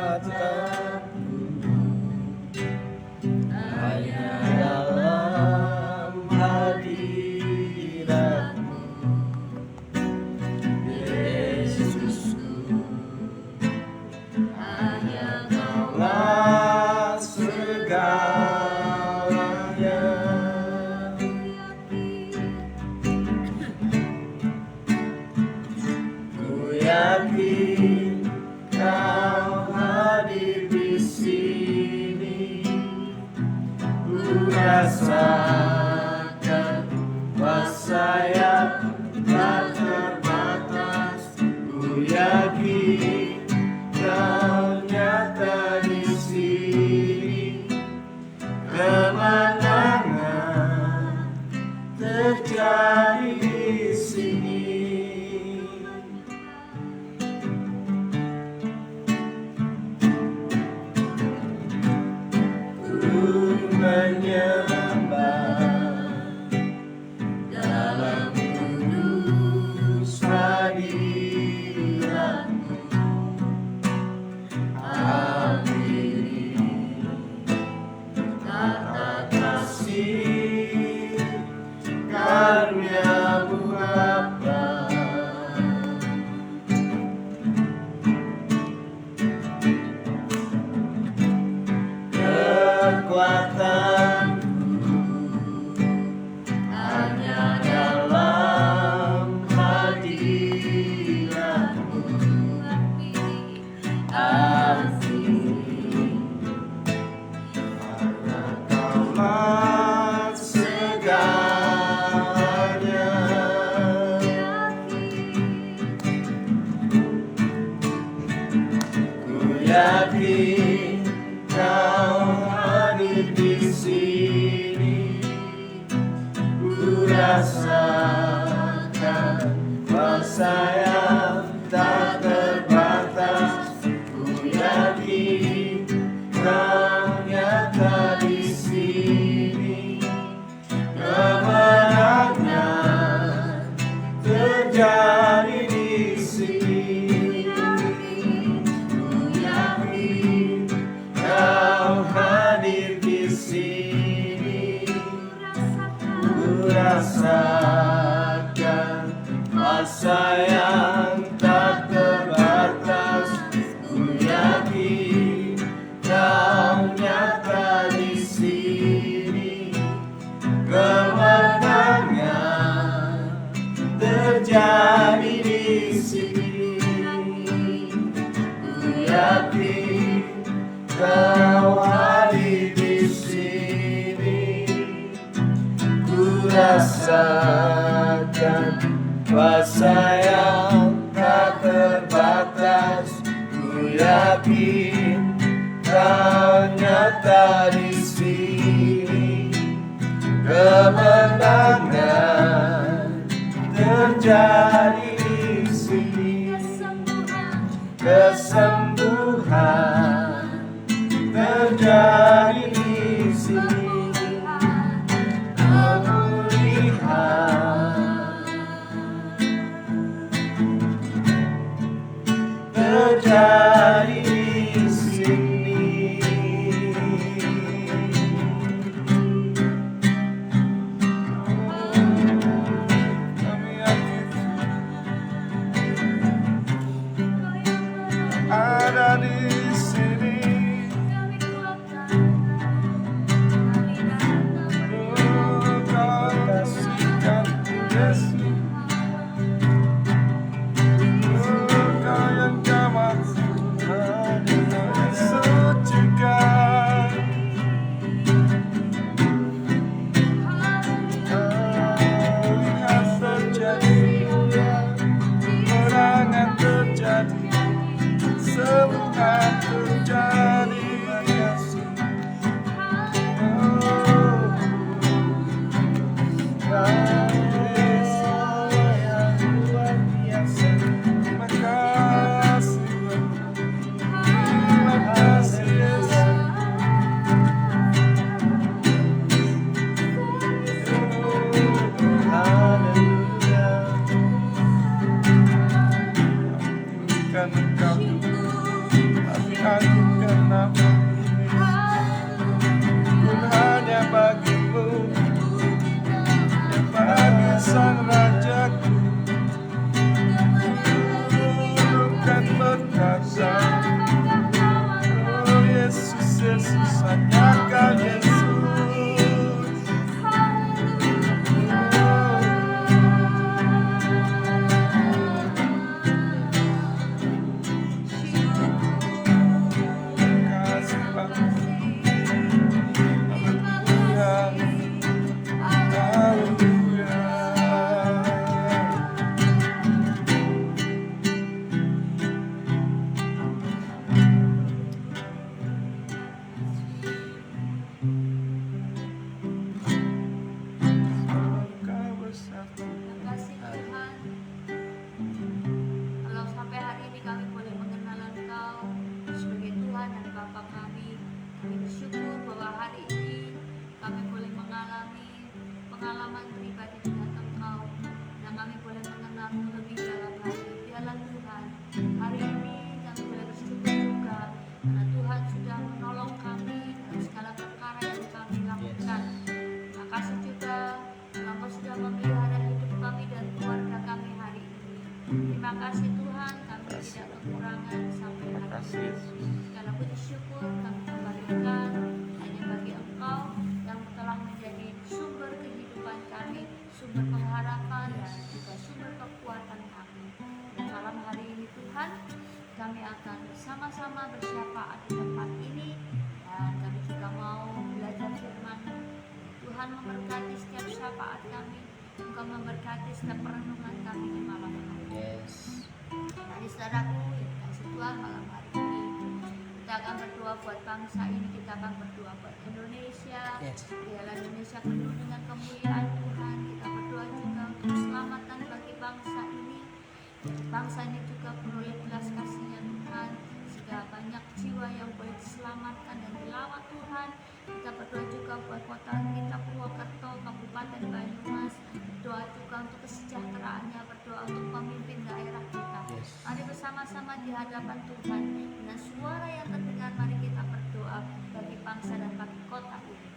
Kekuatanku hanya dalam hadirat-Mu, Yesusku. Hanya Kaulah segalanya. Ku yakin Kau hadir di sini. Ku rasakan kuasa yang tak terbatas. Ku yakin Kau nyata di sini. Kemenangan terjadi di sini. Ku menyembah dalam kudus hadirat-Mu. Ampiri tata kasih karunia-Mu Bapa. Kekuatanku hanya dalam hadirat-Mu. Ampiri karena Kaulah segalanya. Ku yakin Kau hadir di sini. Ku rasakan kuasa yang tak terbatas. Ku yakin Kau nyata di sini. Kemenangan terjadi di sini. Ku yakin Kau hadir di sini. Ku rasakan kuasa yang tak terbatas. Ku yakin Kau nyata di sini. Kemenangan terjadi di sini. Ku yakin Kau hadir di sini. Ku rasakan kuasa yang tak terbatas. Ku yakin Kau nyata di sini. Kemenangan terjadi di sini. Kesembuhan terjadi di sini. Pemulihan terjadi di sini. Kami yakin Tuhan dan juga sumber kekuatan kami. Dan malam hari ini Tuhan, kami akan bersama-sama bersyafaat di tempat ini dan kami juga mau belajar firman. Tuhan memberkati setiap syafaat kami, Engkau memberkati setiap perenungan kami di malam hari. Yes. Dari saudaraku yang kasih Tuhan malam hari ini, kita akan berdoa buat bangsa ini, kita akan berdoa buat Indonesia. Yes. Biarlah Indonesia penuh dengan kemuliaan Tuhan. Kita berdoa juga untuk keselamatan bagi bangsa ini. Bangsa ini juga peroleh belas kasih-Nya Tuhan, sehingga banyak jiwa yang boleh diselamatkan dan dilawat Tuhan. Kita berdoa juga buat kota kita Purwokerto, Kabupaten Banyumas. Berdoa juga untuk kesejahteraannya, berdoa untuk pemimpin daerah kita. Yes. Mari bersama-sama di hadapan Tuhan dengan suara yang terdengar. Mari kita berdoa bagi bangsa dan bagi kota ini.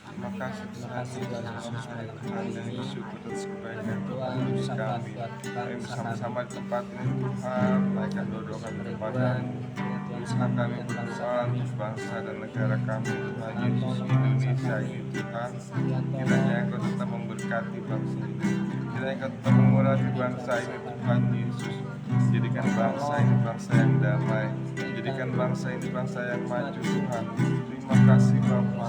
Terima kasih Tuhan Yesus Tuhan dan bersyukur atas kebaikan Tuhan, bagi sahabat kami. buat Kami bangsa bersama-sama di tempat ini Tuhan, naikkan doa-doa kepadamu. Tuhan kami berdoa untuk bangsa dan negara kami Tuhan Yesus Indonesia ini Tuhan. Kiranya Engkau tetap memberkati bangsa ini. Kiranya Engkau tetap mengurapi bangsa ini Tuhan Yesus. Jadikan bangsa ini bangsa yang damai. Jadikan bangsa ini bangsa yang maju Tuhan. Terima kasih Bapa.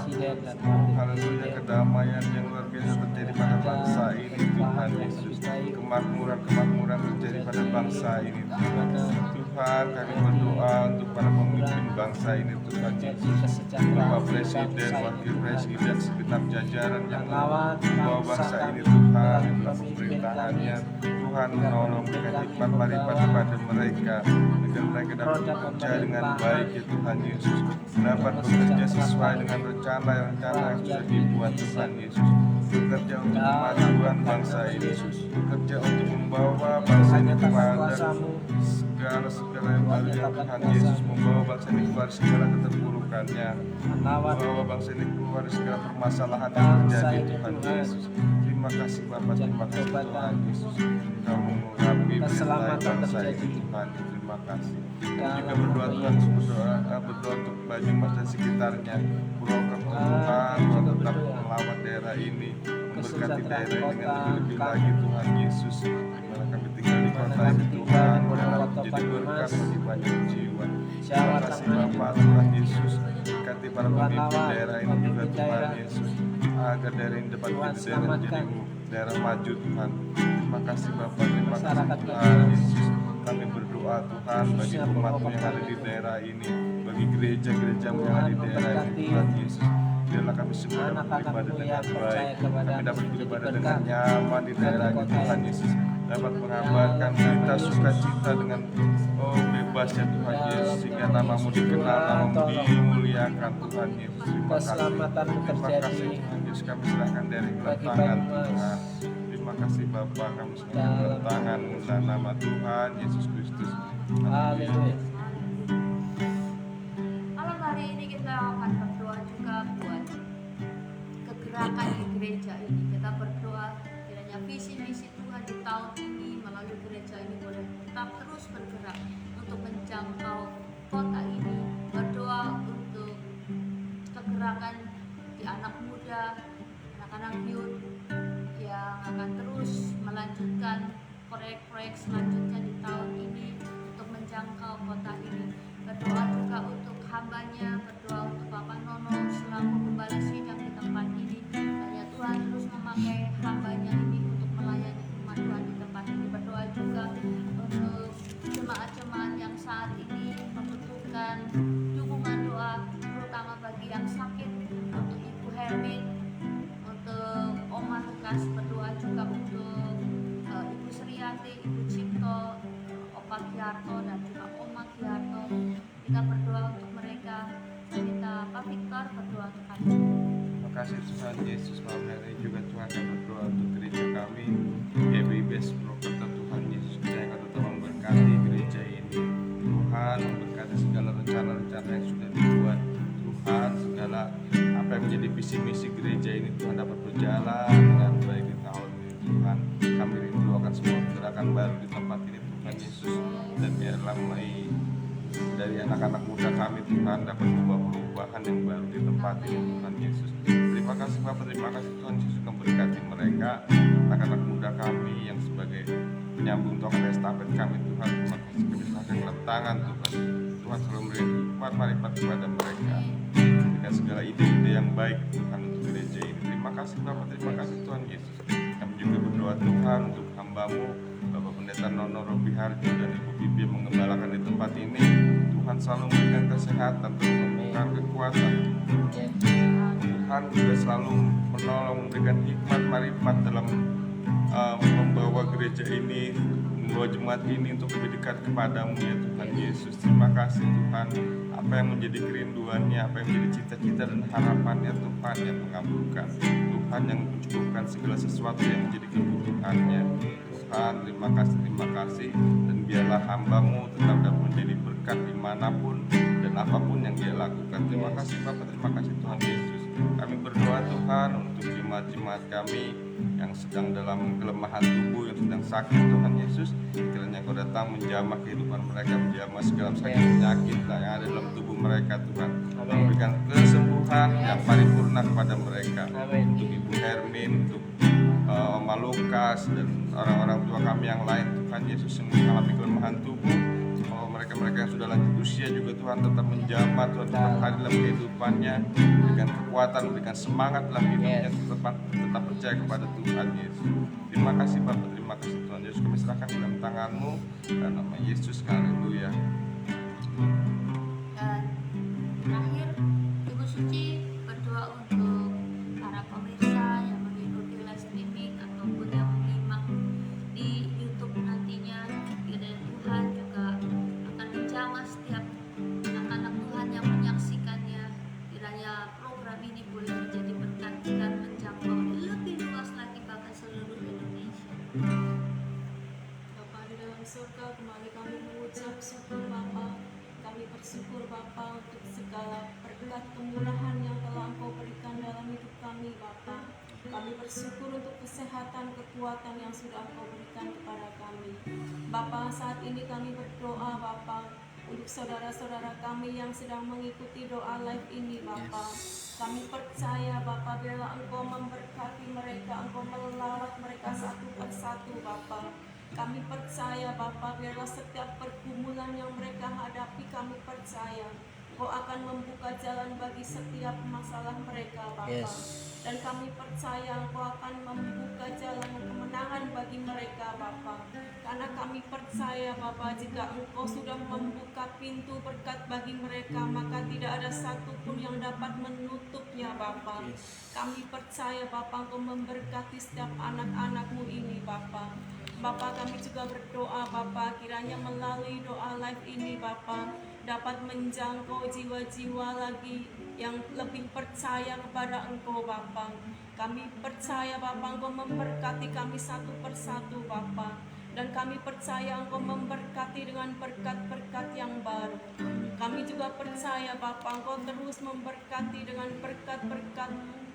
Haleluya, kedamaian yang luar biasa terjadi pada bangsa ini Tuhan Yesus. Kemakmuran terjadi pada bangsa ini Tuhan. Tuhan, kami berdoa untuk para pemimpin bangsa ini Tuhan Yesus. Bapak Presiden, Wakil Presiden, segenap jajaran yang membawa bangsa ini Tuhan dalam pemerintahannya. Tuhan menolong dengan hikmat marifat kepada mereka agar mereka dapat bekerja dengan baik ya Tuhan Yesus, dapat bekerja sesuai dengan rencana yang sudah dibuat Tuhan Yesus, bekerja untuk kemajuan bangsa ini, bekerja untuk membawa bangsa ini kepada segala yang baru ya Tuhan Yesus, membawa bangsa ini keluar segala keterpurukannya, membawa bangsa ini keluar segala permasalahan yang terjadi Tuhan Yesus. Terima kasih Bapak, terima kasih Tuhan Yesus, Engkau mengurapi keselamatan bangsa ini terjadi. Tuhan. Terima kasih. Kami juga berdoa Tuhan, berdoa untuk Banyumas dan sekitarnya, Purwokerto Tuhan, Tuhan tetap melawat daerah ini, memberkati daerah ini dengan lebih lagi Tuhan Yesus. Dimana kami tinggal di kota ini Tuhan, biarlah menjadi berkat bagi banyak jiwa. Terima kasih Bapak Tuhan Yesus, berkati para pemimpin daerah ini juga Tuhan Yesus, agar daerah ini dapat menjadi daerah maju Tuhan. Terima kasih Bapak, terima kasih Tuhan Yesus. Kami berdoa Tuhan bagi umat-Mu yang ada di daerah ini, bagi gereja-gereja yang ada di daerah ini Tuhan Yesus. Biarlah kami semua dapat beribadah dengan baik, kami dapat beribadah dengan nyaman di daerah ini Tuhan Yesus, dapat mengabarkan berita sukacita dengan bebas ya Tuhan Yesus, sehingga nama-Mu dikenal, nama-Mu dimuliakan Tuhan Yesus. Terima kasih, terima kasih Tuhan Yesus, kami serahkan dari tangan Tuhan. Terima kasih Bapa, kami serahkan dalam tangan-Mu dalam nama Tuhan Yesus Kristus. Haleluya. Malam hari ini kita akan berdoa juga buat kegerakan di gereja ini. Kita berdoa kiranya visi misi Tuhan di tahun ini melalui gereja ini boleh tetap terus bergerak untuk menjangkau kota ini. Berdoa untuk kegerakan di anak muda, anak-anak youth yang akan terus melanjutkan proyek-proyek selanjutnya di tahun ini untuk menjangkau kota ini. Berdoa juga untuk hambanya, berdoa untuk Bapak Nono selaku gembala sidang di tempat ini. Hanya Tuhan terus memakai hambanya ini untuk melayani umat Tuhan di tempat ini. Berdoa juga untuk jemaat-jemaat yang saat ini membutuhkan dukungan doa, terutama bagi yang sakit, untuk Ibu Hermin, untuk Oma Lukas. Berdoa juga untuk Ibu Sriati, Ibu Cipto, Opa Kiarto dan juga Oma Kiarto. Kita berdoa untuk mereka. Kita Pak Victor berdoa untuk kami. Terima kasih Tuhan Yesus, malam hari ini juga Tuhan kami berdoa untuk gereja kami GBIBS Purwokerto. Tuhan Yesus, kiranya Engkau tetap memberkati gereja ini Tuhan, memberkati segala rencana-rencana yang sudah dibuat Tuhan, segala apa yang menjadi visi misi gereja ini Tuhan dapat berjalan dengan baik di tahun ini Tuhan. Kami rindu akan semua gerakan baru di tempat ini Tuhan Yesus, dan biarlah mulai dari anak-anak muda kami Tuhan dapat membawa perubahan yang baru di tempat ini Tuhan Yesus. Terima kasih Bapak, terima kasih Tuhan Yesus, memberkati mereka, anak-anak muda kami penyambung tongkat estafet kami Tuhan. Terima kasih kami serahkan dalam tangan Tuhan. Tuhan selalu memberi hikmat marifat kepada mereka dengan segala ide-ide yang baik Tuhan untuk gereja ini. Terima kasih Bapak, terima kasih Tuhan Yesus. Kami juga berdoa Tuhan untuk hamba-Mu Bapak Pendeta Nono Robi Harjo dan Ibu Bibi yang mengembalakan di tempat ini. Tuhan selalu memberikan kesehatan, terus memberikan kekuatan. Tuhan juga selalu menolong, memberikan hikmat marifat dalam membawa gereja ini, membawa jemaat ini untuk lebih dekat kepadamu ya Tuhan Yesus. Terima kasih Tuhan, apa yang menjadi kerinduannya, apa yang menjadi cita-cita dan harapannya Tuhan yang mengabulkan, Tuhan yang mencukupkan segala sesuatu yang menjadi kebutuhannya. Tuhan terima kasih, dan biarlah hamba-Mu tetap dapat menjadi berkat dimanapun dan apapun yang dia lakukan. Terima kasih Bapak, terima kasih Tuhan Yesus. Kami berdoa Tuhan untuk jemaat-jemaat kami yang sedang dalam kelemahan tubuh, yang sedang sakit Tuhan Yesus. Kiranya Kau datang menjamah kehidupan mereka, menjamah segala sakit penyakit yang ada dalam tubuh mereka Tuhan. Memberikan kesembuhan yang paripurna kepada mereka. Untuk Ibu Hermin, untuk Oma Lukas dan orang-orang tua kami yang lain Tuhan Yesus yang mengalami kelemahan tubuh. Mereka-mereka yang sudah lanjut usia juga Tuhan tetap menjamah, Tuhan tetap hadir dalam kehidupannya, berikan kekuatan, berikan semangat dalam hidupnya, tetap percaya kepada Tuhan Yesus. Terima kasih Bapak, terima kasih Tuhan Yesus, kami serahkan dalam tangan-Mu dan nama Yesus, haleluya. Dan terakhir Ibu Suci berdoa untuk para pemirsa yang mengikuti live streaming ataupun yang menyimak di YouTube nantinya. Kiranya Tuhan juga akan menjamah setiap anak-anak Tuhan yang menyaksikannya. Kiranya program ini boleh menjadi berkat dan menjangkau lebih luas lagi bahkan seluruh Indonesia. Bapa di dalam surga, kembali kami mengucap syukur Bapa. Kami bersyukur Bapa untuk segala berkat kemurahan yang telah Engkau berikan dalam hidup kami Bapa. Kami bersyukur untuk kesehatan, kekuatan yang sudah Engkau berikan kepada kami. Bapa, saat ini kami berdoa Bapa untuk saudara-saudara kami yang sedang mengikuti doa live ini Bapa. Kami percaya Bapa, biarlah Engkau memberkati mereka, Engkau melawat mereka satu persatu Bapa. Kami percaya Bapa, biarlah setiap pergumulan yang mereka hadapi, kami percaya Engkau akan membuka jalan bagi setiap masalah mereka Bapa. Dan kami percaya Engkau akan membuka jalan kemenangan bagi mereka Bapa. Karena kami percaya Bapa, jika Engkau sudah membuka pintu berkat bagi mereka, maka tidak ada satupun yang dapat menutupnya Bapa. Kami percaya Bapa, Engkau memberkati setiap anak-anak-Mu ini Bapa. Bapa, kami juga berdoa Bapa, kiranya melalui doa live ini Bapa dapat menjangkau jiwa-jiwa lagi yang lebih percaya kepada Engkau Bapa. Kami percaya Bapa, Engkau memberkati kami satu persatu Bapa. Dan kami percaya Engkau memberkati dengan berkat-berkat yang baru. Kami juga percaya Bapa, Engkau terus memberkati dengan berkat-berkat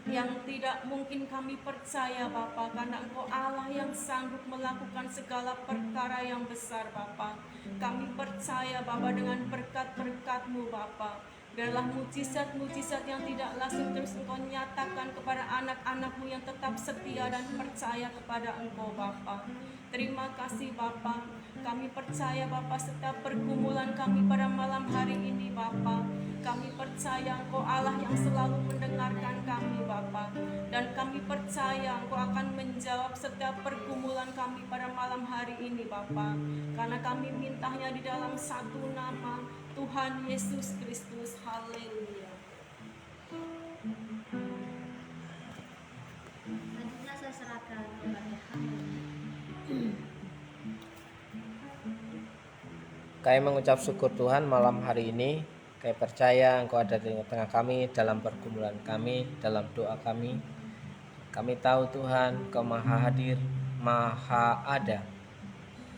yang tidak mungkin kami percaya Bapa, karena Engkau Allah yang sanggup melakukan segala perkara yang besar Bapa. Kami percaya Bapa dengan berkat-berkat-Mu Bapa. Biarlah mujizat-mujizat yang tidak lazim terus Engkau nyatakan kepada anak-anak-Mu yang tetap setia dan percaya kepada Engkau Bapa. Terima kasih Bapa. Kami percaya Bapa setiap pergumulan kami pada malam hari ini Bapa. Kami percaya Engkau Allah yang selalu mendengarkan kami Bapa. Dan kami percaya Engkau akan menjawab setiap pergumulan kami pada malam hari ini Bapa. Karena kami mintanya di dalam satu nama, Tuhan Yesus Kristus. Haleluya. Selanjutnya saya serahkan kepada hamba. Kami mengucap syukur Tuhan malam hari ini. Kami percaya Engkau ada di tengah kami, dalam pergumulan kami, dalam doa kami. Kami tahu Tuhan Engkau maha hadir, maha ada.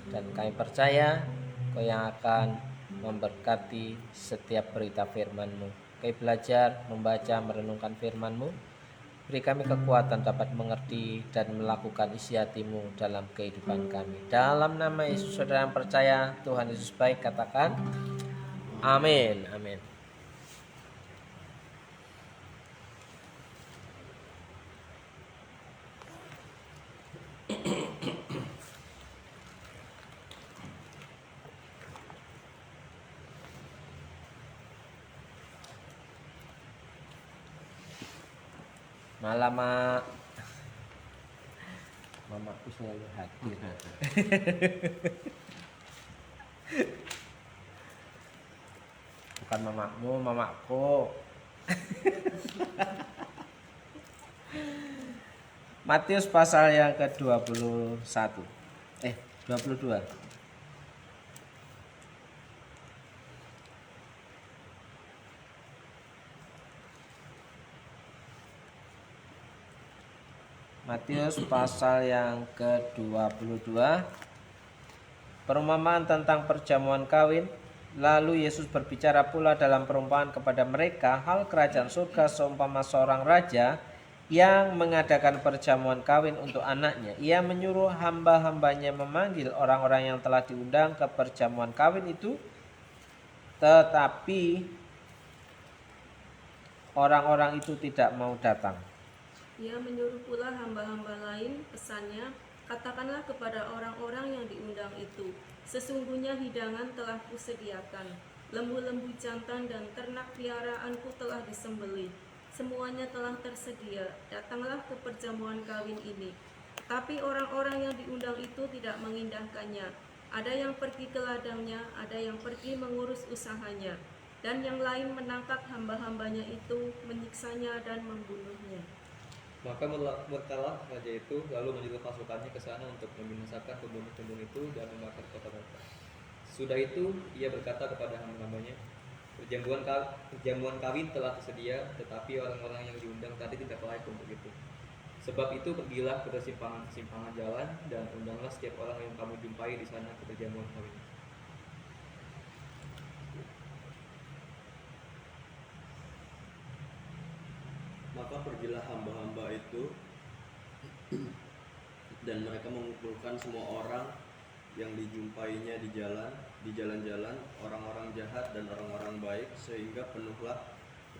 Dan kami percaya Engkau yang akan memberkati setiap berita firman-Mu. Kami belajar, membaca, merenungkan firman-Mu. Beri kami kekuatan dapat mengerti dan melakukan isi hati-Mu dalam kehidupan kami. Dalam nama Yesus, saudara yang percaya Tuhan Yesus baik, katakan amin. Amin. Malah mamaku selalu hadir. Bukan mamamu, mamaku. Matius pasal yang ke-21. 22. Matius pasal yang ke-22. Perumpamaan tentang perjamuan kawin. Lalu Yesus berbicara pula dalam perumpamaan kepada mereka hal kerajaan surga seumpama seorang raja yang mengadakan perjamuan kawin untuk anaknya. Ia menyuruh hamba-hambanya memanggil orang-orang yang telah diundang ke perjamuan kawin itu, tetapi orang-orang itu tidak mau datang. Ia menyuruh pula hamba-hamba lain, pesannya, katakanlah kepada orang-orang yang diundang itu, sesungguhnya hidangan telah kusediakan, lembu-lembu jantan dan ternak piaraanku telah disembelih, semuanya telah tersedia, datanglah ke perjamuan kawin ini. Tapi orang-orang yang diundang itu tidak mengindahkannya, ada yang pergi ke ladangnya, ada yang pergi mengurus usahanya, dan yang lain menangkap hamba-hambanya itu, menyiksanya dan membunuhnya. Maka murkalah raja itu, lalu menyuruh pasukannya ke sana untuk membinasakan pembunuh-pembunuh itu dan membakar kota mereka. Sudah itu ia berkata kepada hamba-hambanya, perjamuan kawin telah tersedia, tetapi orang-orang yang diundang tadi tidak layak untuk itu. Sebab itu pergilah ke persimpangan jalan dan undanglah setiap orang yang kamu jumpai di sana ke perjamuan kawin. Maka pergilah hamba-hamba itu dan mereka mengumpulkan semua orang yang dijumpainya di jalan-jalan, orang-orang jahat dan orang-orang baik, sehingga penuhlah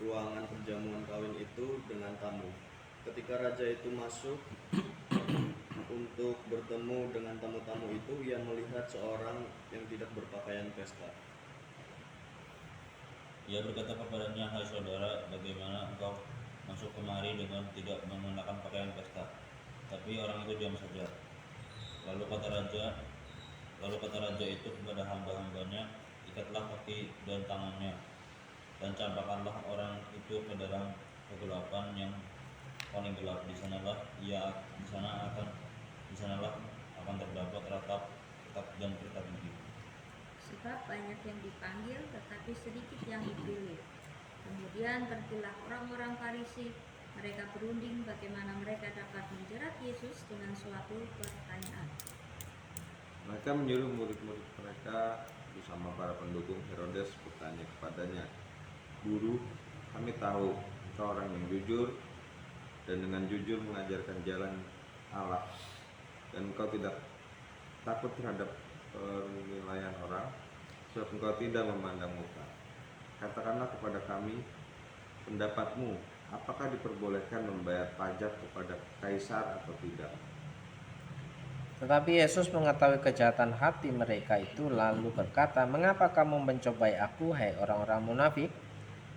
ruangan perjamuan kawin itu dengan tamu. Ketika raja itu masuk untuk bertemu dengan tamu-tamu itu, ia melihat seorang yang tidak berpakaian pesta. Ia berkata kepadanya, hai saudara, bagaimana engkau masuk kemari dengan tidak mengenakan pakaian pesta? Tapi orang itu diam saja. Lalu kata raja itu kepada hamba-hambanya, ikatlah kaki dan tangannya, dan campakkanlah orang itu ke dalam kegelapan yang paling gelap. Di sanalah akan terdapat ratap dan kertas gigi. Sebab banyak yang dipanggil, tetapi sedikit yang dipilih. Kemudian pergilah orang-orang Farisi. Mereka berunding bagaimana mereka dapat menjerat Yesus dengan suatu pertanyaan. Mereka menyuruh murid-murid mereka bersama para pendukung Herodes bertanya kepadanya, Guru, kami tahu engkau orang yang jujur dan dengan jujur mengajarkan jalan Allah, dan engkau tidak takut terhadap penilaian orang, sebab engkau tidak memandang muka. Katakanlah kepada kami pendapatmu, apakah diperbolehkan membayar pajak kepada kaisar atau tidak? Tetapi Yesus mengetahui kejahatan hati mereka itu, lalu berkata, mengapa kamu mencobai aku, hai orang-orang munafik?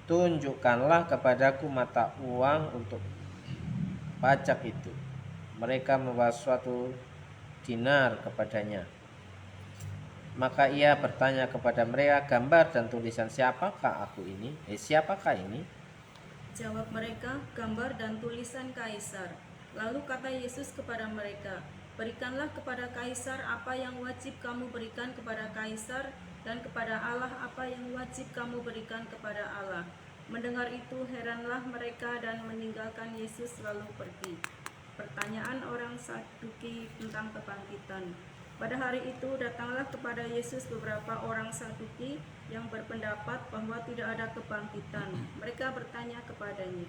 Tunjukkanlah kepadaku mata uang untuk pajak itu. Mereka membawa suatu dinar kepadanya. Maka ia bertanya kepada mereka, gambar dan tulisan siapakah aku ini? Siapakah ini? Jawab mereka, gambar dan tulisan kaisar. Lalu kata Yesus kepada mereka, berikanlah kepada kaisar apa yang wajib kamu berikan kepada kaisar, dan kepada Allah apa yang wajib kamu berikan kepada Allah. Mendengar itu heranlah mereka dan meninggalkan Yesus lalu pergi. Pertanyaan orang Saduki tentang kebangkitan. Pada hari itu datanglah kepada Yesus beberapa orang Saduki yang berpendapat bahwa tidak ada kebangkitan. Mereka bertanya kepadanya,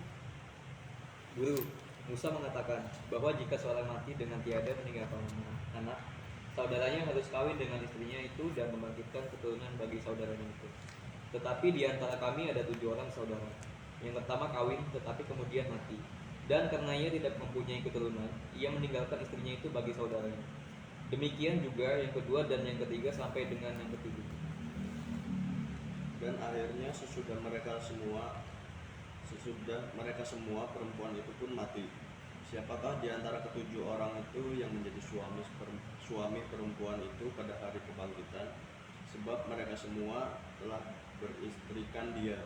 Guru, Musa mengatakan bahwa jika seorang mati dengan tiada meninggalkan anak, saudaranya harus kawin dengan istrinya itu dan membangkitkan keturunan bagi saudaranya itu. Tetapi di antara kami ada 7 orang saudara. Yang pertama kawin, tetapi kemudian mati. Dan karena ia tidak mempunyai keturunan, ia meninggalkan istrinya itu bagi saudaranya. Demikian juga yang kedua dan yang ketiga sampai dengan yang ketiga. Dan akhirnya sesudah mereka semua Sesudah mereka semua, perempuan itu pun mati. Siapakah di antara ketujuh orang itu yang menjadi suami perempuan itu pada hari kebangkitan? Sebab mereka semua telah beristrikan dia.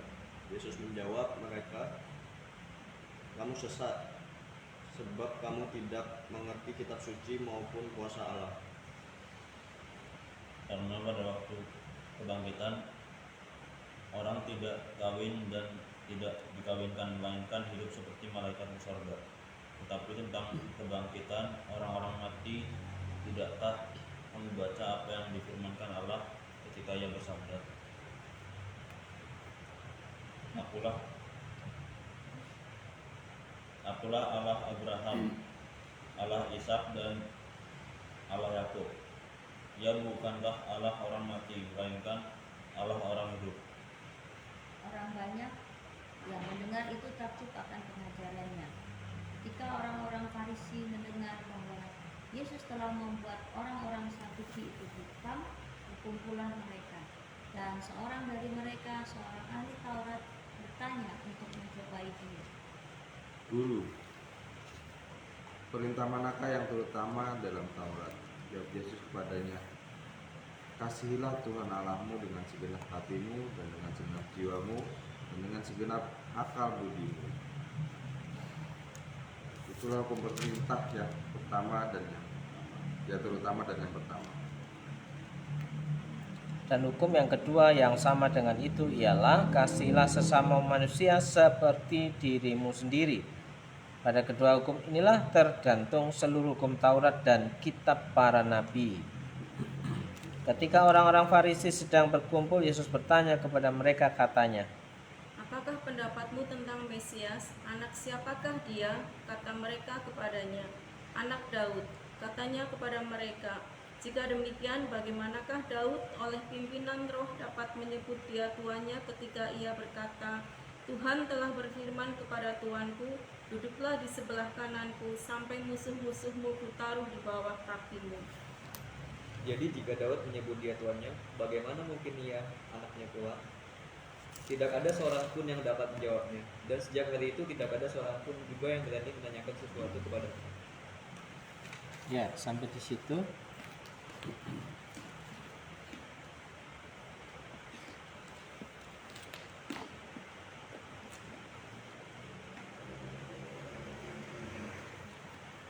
Yesus menjawab mereka, kamu sesat, sebab kamu tidak mengerti kitab suci maupun kuasa Allah. Karena pada waktu kebangkitan orang tidak kawin dan tidak dikawinkan, melainkan hidup seperti malaikat di sorga. Tetapi tentang kebangkitan orang-orang mati, tidakkah kamu baca apa yang difirmankan Allah ketika Ia bersabda, Akulah Allah Abraham, Allah Ishak dan Allah Yakub. Ia bukanlah Allah orang mati, melainkan Allah orang hidup. Orang banyak yang mendengar itu takjub akan pengajarannya. Ketika orang-orang Farisi mendengar bahwa Yesus telah membuat orang-orang Saduki itu hutang, berkumpulan mereka. Dan seorang dari mereka, seorang ahli Taurat, bertanya untuk mencobai dia. Guru, perintah manakah yang terutama dalam Taurat? Jawab Yesus kepadanya, kasihilah Tuhan Allahmu dengan segenap hatimu dan dengan segenap jiwamu dan dengan segenap akal budimu. Itulah hukum perintah yang pertama dan yang terutama dan yang pertama. Dan hukum yang kedua yang sama dengan itu ialah kasihilah sesama manusia seperti dirimu sendiri. Pada kedua hukum inilah tergantung seluruh hukum Taurat dan kitab para nabi. Ketika orang-orang Farisi sedang berkumpul, Yesus bertanya kepada mereka, katanya, Apakah pendapatmu tentang Mesias? Anak siapakah dia? Kata mereka kepadanya, anak Daud. Katanya kepada mereka, jika demikian, bagaimanakah Daud oleh pimpinan roh dapat menyebut dia tuannya ketika ia berkata, Tuhan telah berfirman kepada Tuanku, duduklah di sebelah kananku sampai musuh-musuhmu kutaruh di bawah kakimu. Jadi jika Daud menyebut dia tuannya, bagaimana mungkin ia anaknya pula? Tidak ada seorang pun yang dapat menjawabnya, dan sejak hari itu tidak ada seorang pun juga yang berani menanyakan sesuatu kepadanya. ya sampai di situ.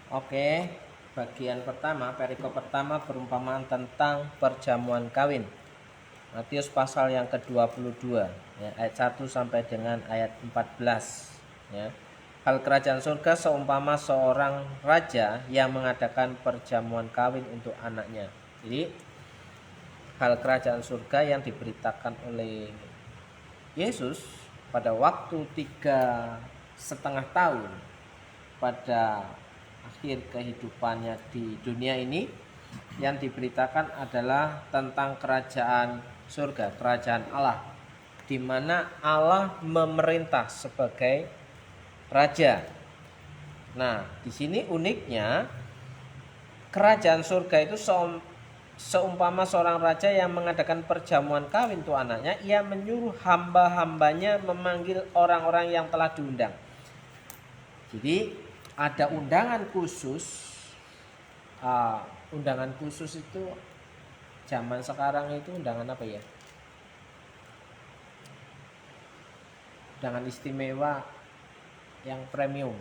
Oke, bagian pertama, perikop pertama perumpamaan tentang perjamuan kawin. Matius pasal yang ke-22, ya, ayat 1 sampai dengan ayat 14, ya. Hal kerajaan surga seumpama seorang raja yang mengadakan perjamuan kawin untuk anaknya. Jadi hal kerajaan surga yang diberitakan oleh Yesus pada waktu 3,5 tahun pada akhir kehidupannya di dunia ini, yang diberitakan adalah tentang kerajaan surga, kerajaan Allah, di mana Allah memerintah sebagai raja. Nah, di sini uniknya kerajaan surga itu seumpama seorang raja yang mengadakan perjamuan kawin untuk anaknya. Ia menyuruh hamba-hambanya memanggil orang-orang yang telah diundang. Jadi ada undangan khusus. Undangan khusus itu zaman sekarang itu undangan apa ya? Undangan istimewa yang premium.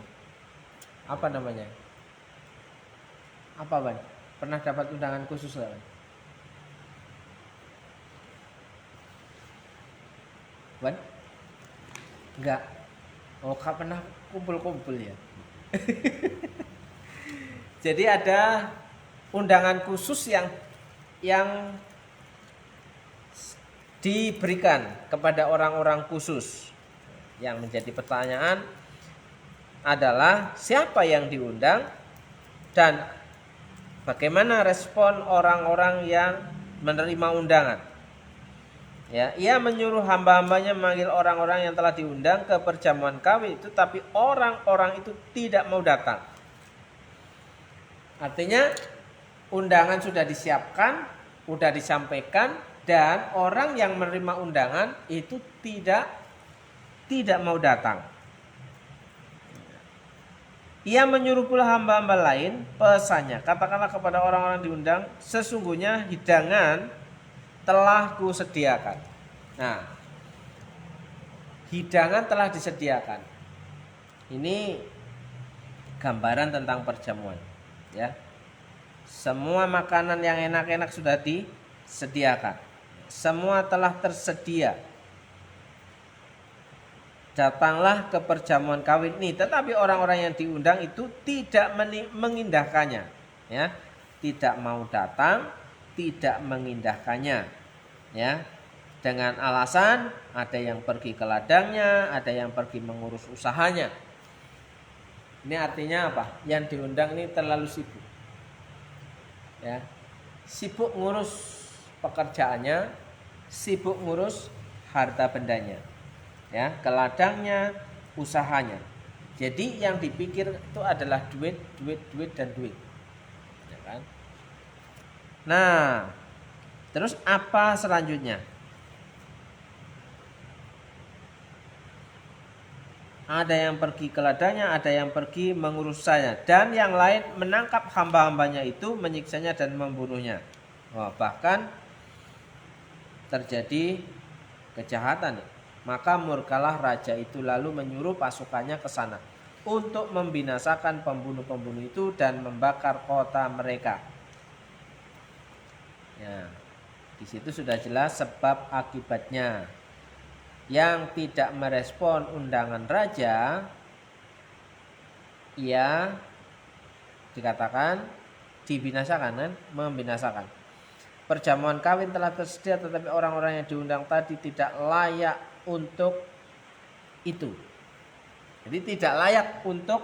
Apa namanya? Apa, Ban? Pernah dapat undangan khusus nggak, Ban? Ban? Enggak. Oh, nggak pernah kumpul-kumpul ya. Jadi ada undangan khusus yang diberikan kepada orang-orang khusus. Yang menjadi pertanyaan adalah siapa yang diundang dan bagaimana respon orang-orang yang menerima undangan. Ya, ia menyuruh hamba-hambanya memanggil orang-orang yang telah diundang ke perjamuan kawin itu, tapi orang-orang itu tidak mau datang. Artinya undangan sudah disiapkan, sudah disampaikan, dan orang yang menerima undangan itu tidak mau datang. Ia menyuruh pula hamba-hamba lain, pesannya, katakanlah kepada orang-orang diundang, sesungguhnya hidangan telah kusediakan. Nah, hidangan telah disediakan. Ini gambaran tentang perjamuan, ya. Semua makanan yang enak-enak sudah disediakan. Semua telah tersedia. Datanglah ke perjamuan kawin ini, tetapi orang-orang yang diundang itu tidak mengindahkannya, ya, tidak mau datang, tidak mengindahkannya, ya, dengan alasan ada yang pergi ke ladangnya, ada yang pergi mengurus usahanya. Ini artinya apa? Yang diundang ini terlalu sibuk, ya, sibuk ngurus pekerjaannya, sibuk ngurus harta bendanya, ya, ke ladangnya, usahanya. Jadi yang dipikir itu adalah duit, duit, duit, dan duit, ya kan? Nah, terus apa selanjutnya? Ada yang pergi ke ladangnya, ada yang pergi mengurusnya, dan yang lain menangkap hamba-hambanya itu, menyiksanya dan membunuhnya. Bahkan terjadi kejahatan. Maka murkalah raja itu lalu menyuruh pasukannya ke sana untuk membinasakan pembunuh-pembunuh itu dan membakar kota mereka. Ya, di situ sudah jelas sebab akibatnya. Yang tidak merespon undangan raja, ia dikatakan dibinasakan, kan? Membinasakan. Perjamuan kawin telah tersedia, tetapi orang-orang yang diundang tadi tidak layak untuk itu. Jadi tidak layak untuk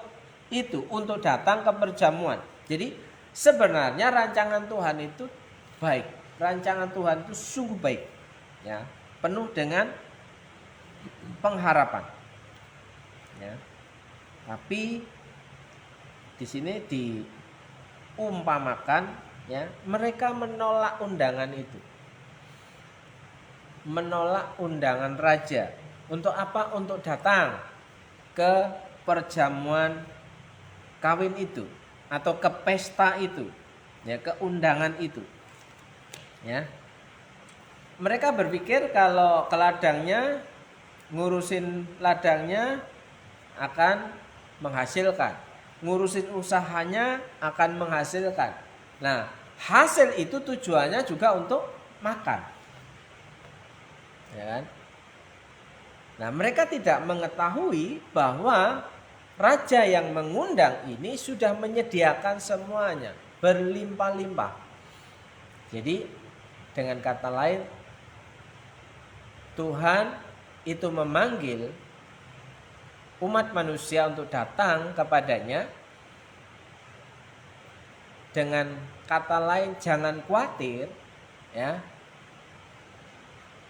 itu, untuk datang ke perjamuan. Jadi sebenarnya rancangan Tuhan itu baik. Rancangan Tuhan itu sungguh baik, ya, penuh dengan pengharapan, ya. Tapi di sini diumpamakan, ya, mereka menolak undangan itu, menolak undangan raja. Untuk apa? Untuk datang ke perjamuan kawin itu atau ke pesta itu, ya, ke undangan itu, ya. Mereka berpikir kalau ke ladangnya, ngurusin ladangnya akan menghasilkan, ngurusin usahanya akan menghasilkan. Nah, hasil itu tujuannya juga untuk makan, ya kan? Nah, mereka tidak mengetahui bahwa raja yang mengundang ini sudah menyediakan semuanya berlimpah-limpah. Jadi dengan kata lain, Tuhan itu memanggil umat manusia untuk datang kepadanya. Dengan kata lain, jangan khawatir, ya.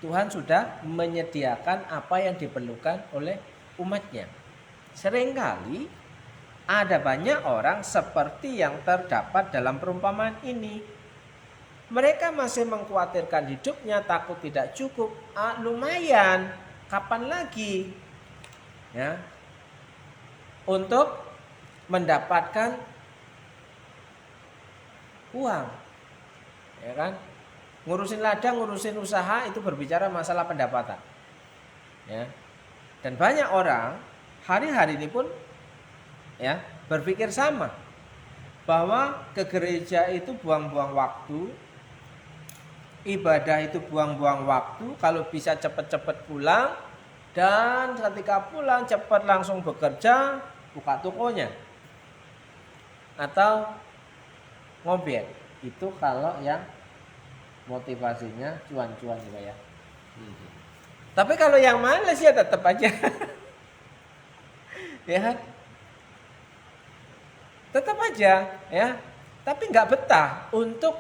Tuhan sudah menyediakan apa yang diperlukan oleh umatnya. Seringkali ada banyak orang seperti yang terdapat dalam perumpamaan ini. Mereka masih mengkhawatirkan hidupnya, takut tidak cukup. Lumayan, kapan lagi, ya, untuk mendapatkan uang, ya kan? Ngurusin ladang, ngurusin usaha itu berbicara masalah pendapatan, ya. Dan banyak orang hari-hari ini pun, ya, berpikir sama, bahwa ke gereja itu buang-buang waktu, ibadah itu buang-buang waktu, kalau bisa cepat-cepat pulang, dan ketika pulang cepat langsung bekerja, buka tokonya atau ngobet. Itu kalau yang motivasinya cuan-cuan juga, ya. Tapi kalau yang males ya tetap aja ya, tetap aja, ya, tapi nggak betah untuk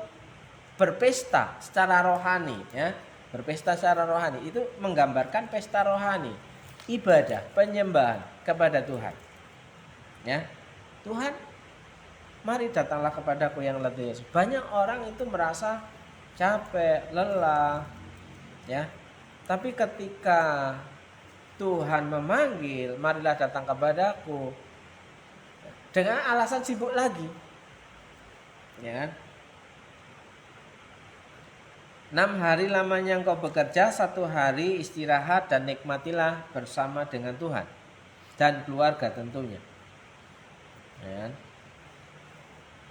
berpesta secara rohani, ya. Berpesta secara rohani itu menggambarkan pesta rohani, ibadah, penyembahan kepada Tuhan, ya. Tuhan, mari datanglah kepadaku yang letih Yesus. Banyak orang itu merasa capek, lelah, ya. Tapi ketika Tuhan memanggil, marilah datang kepadaku, dengan alasan sibuk lagi, ya kan? 6 hari lamanya engkau bekerja, 1 hari istirahat dan nikmatilah bersama dengan Tuhan dan keluarga tentunya, ya kan?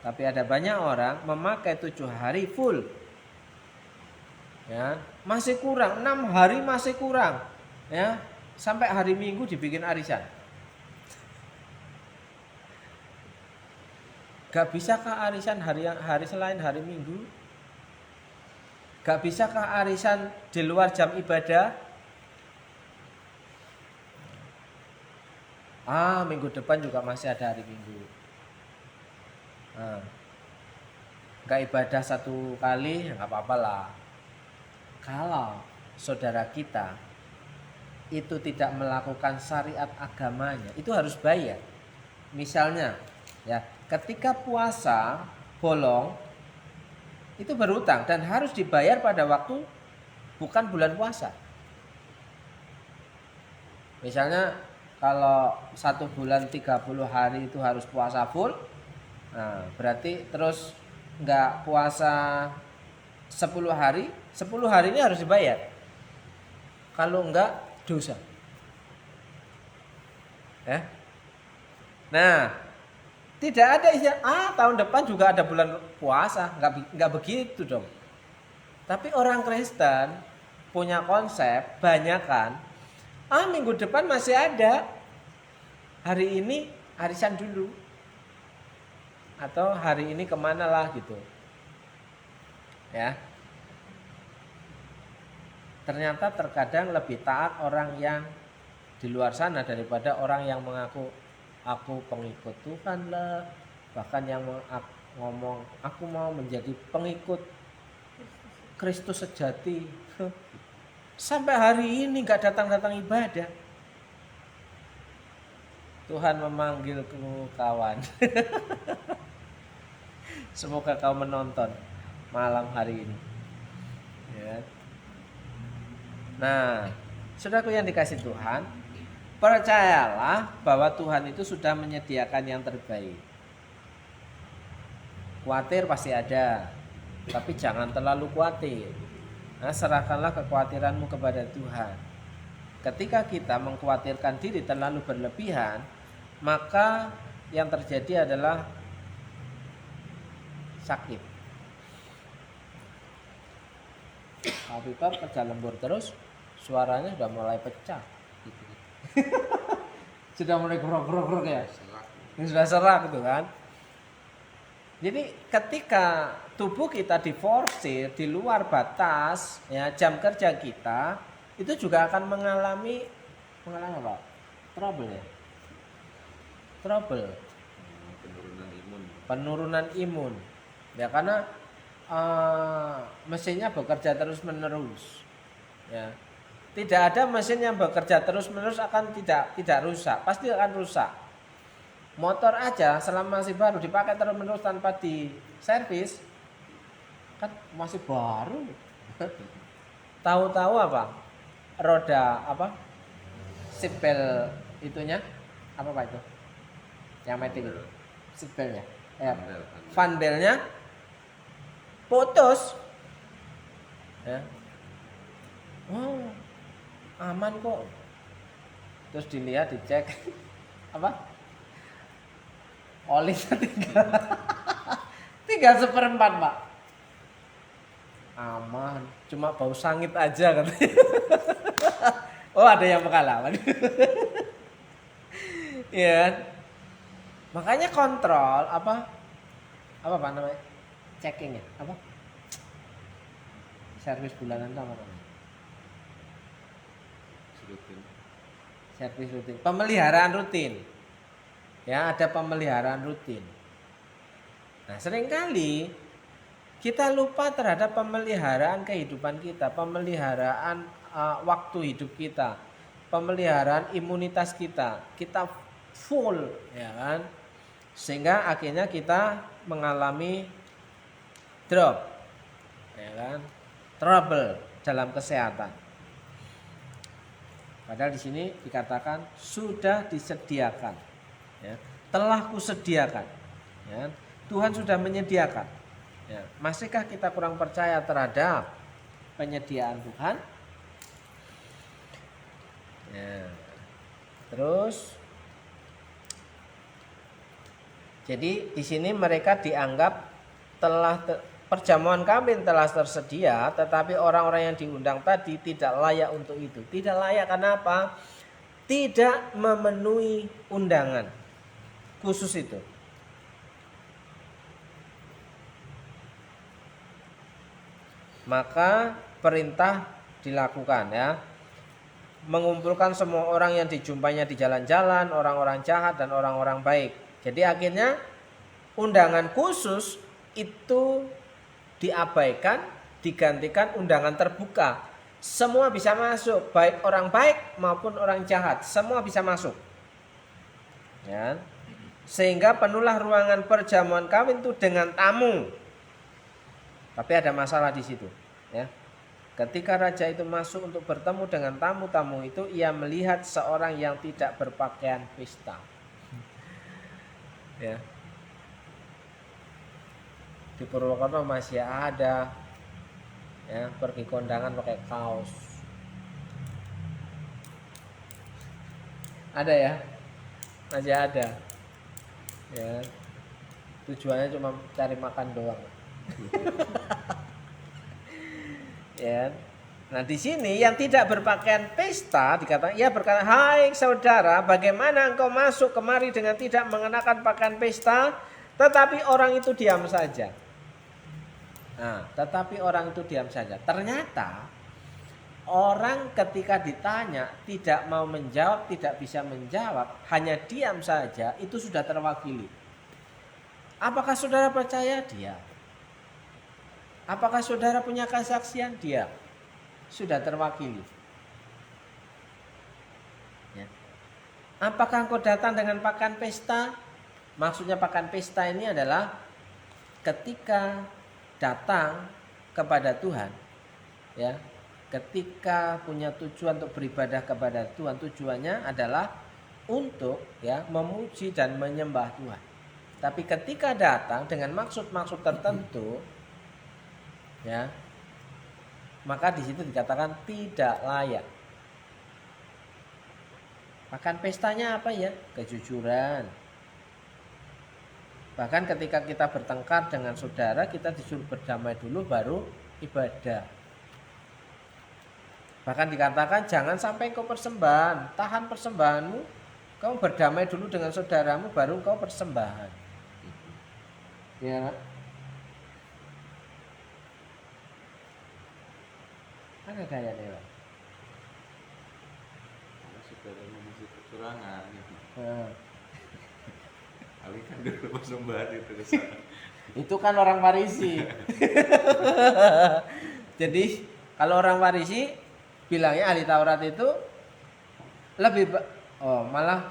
Tapi ada banyak orang memakai 7 hari full, ya, masih kurang, 6 hari masih kurang, ya, sampai hari Minggu dibikin arisan. Gak bisakah arisan hari selain hari Minggu? Gak bisakah arisan di luar jam ibadah? Minggu depan juga masih ada hari Minggu. Gak ibadah 1 kali, ya gak apa-apa lah. Kalau saudara kita itu tidak melakukan syariat agamanya, itu harus bayar. Misalnya, ya, ketika puasa bolong itu berhutang dan harus dibayar pada waktu bukan bulan puasa. Misalnya kalau 1 bulan 30 hari itu harus puasa full, nah berarti terus nggak puasa 10 hari, 10 hari ini harus dibayar. Kalau enggak dosa. Nah, tidak ada istilah tahun depan juga ada bulan puasa, nggak begitu dong. Tapi orang Kristen punya konsep banyakan, minggu depan masih ada, hari ini arisan dulu, atau hari ini kemana lah gitu, ya. Ternyata terkadang lebih taat orang yang di luar sana daripada orang yang mengaku aku pengikut Tuhan lah, bahkan yang ngomong aku mau menjadi pengikut Kristus sejati. Sampai hari ini gak datang-datang ibadah. Tuhan memanggilku kawan. Semoga kau menonton malam hari ini, ya. Nah, saudaraku yang dikasih Tuhan, percayalah bahwa Tuhan itu sudah menyediakan yang terbaik. Khawatir pasti ada, tapi jangan terlalu khawatir. Nah, serahkanlah kekhawatiranmu kepada Tuhan. Ketika kita mengkhawatirkan diri terlalu berlebihan, maka yang terjadi adalah sakit. Pak Victor kerja lembur terus, suaranya sudah mulai pecah. Sudah mulai grok-grok ya. Ini sudah serak gitu kan. Jadi ketika tubuh kita diforsir di luar batas, ya, jam kerja kita, itu juga akan mengalami apa? Trouble ya. Trouble. Penurunan imun. Ya, karena mesinnya bekerja terus menerus. Ya. Tidak ada mesin yang bekerja terus-menerus akan tidak rusak, pasti akan rusak. Motor aja selama masih baru dipakai terus-menerus tanpa diservis, kan masih baru. Tahu-tahu apa? Roda apa? Seat belt itunya apa Pak itu? Yang metik itu. Seat beltnya. Fan beltnya putus. Ya. Oh, aman kok. Terus dilihat, dicek apa? Olinya tinggal 1/4 Pak. Aman, cuma bau sangit aja katanya. Oh, ada yang pengalaman. Ya. Makanya kontrol apa Pak namanya? Checking ya, apa? Servis bulanan itu apa namanya? Servis rutin, pemeliharaan rutin. Ya, ada pemeliharaan rutin. Nah, seringkali kita lupa terhadap pemeliharaan kehidupan kita, pemeliharaan waktu hidup kita, pemeliharaan imunitas kita. Kita full, ya kan? Sehingga akhirnya kita mengalami drop, ya kan? Trouble dalam kesehatan. Padahal di sini dikatakan sudah disediakan, ya. telah kusediakan. Ya, Tuhan sudah menyediakan. Ya, masihkah kita kurang percaya terhadap penyediaan Tuhan? Ya. Terus, jadi di sini mereka dianggap perjamuan kawin telah tersedia, tetapi orang-orang yang diundang tadi tidak layak untuk itu. Tidak layak karena apa? Tidak memenuhi undangan khusus itu. Maka perintah dilakukan, ya, mengumpulkan semua orang yang dijumpainya di jalan-jalan, orang-orang jahat dan orang-orang baik. Jadi akhirnya undangan khusus itu diabaikan, digantikan undangan terbuka. Semua bisa masuk, baik orang baik maupun orang jahat, semua bisa masuk. Ya. Sehingga penuhlah ruangan perjamuan kawin itu dengan tamu. Tapi ada masalah di situ, ya. Ketika raja itu masuk untuk bertemu dengan tamu-tamu itu, ia melihat seorang yang tidak berpakaian pesta. Ya. Di Purwokerto masih ada, ya, pergi kondangan pakai kaos. Ada ya? Masih ada. Ya. Tujuannya cuma cari makan doang. Ya. Nah, di sini yang tidak berpakaian pesta dikatakan, ia berkata, "Hai saudara, bagaimana engkau masuk kemari dengan tidak mengenakan pakaian pesta?" Tetapi orang itu diam saja. Nah, tetapi orang itu diam saja. Ternyata orang ketika ditanya tidak mau menjawab, tidak bisa menjawab, hanya diam saja, itu sudah terwakili. Apakah saudara percaya? Dia. Apakah saudara punya kesaksian? Dia. Sudah terwakili. Ya. Apakah engkau datang dengan pakaian pesta? Maksudnya pakaian pesta ini adalah ketika datang kepada Tuhan, ya, ketika punya tujuan untuk beribadah kepada Tuhan, tujuannya adalah untuk, ya, memuji dan menyembah Tuhan. Tapi ketika datang dengan maksud-maksud tertentu, ya, maka di situ dikatakan tidak layak. Pakaian pestanya apa ya? Kejujuran. Bahkan ketika kita bertengkar dengan saudara, kita disuruh berdamai dulu baru ibadah. Bahkan dikatakan jangan sampai kau persembahan, tahan persembahanmu, kau berdamai dulu dengan saudaramu baru kau persembahan. Ya. Ada daya dewa. Kalau saudaranya masih kekurangan gitu. Nah. Alihkan dulu persembahan itu ke sana. Itu kan orang Farisi. Jadi kalau orang Farisi bilangnya ahli Taurat itu lebih malah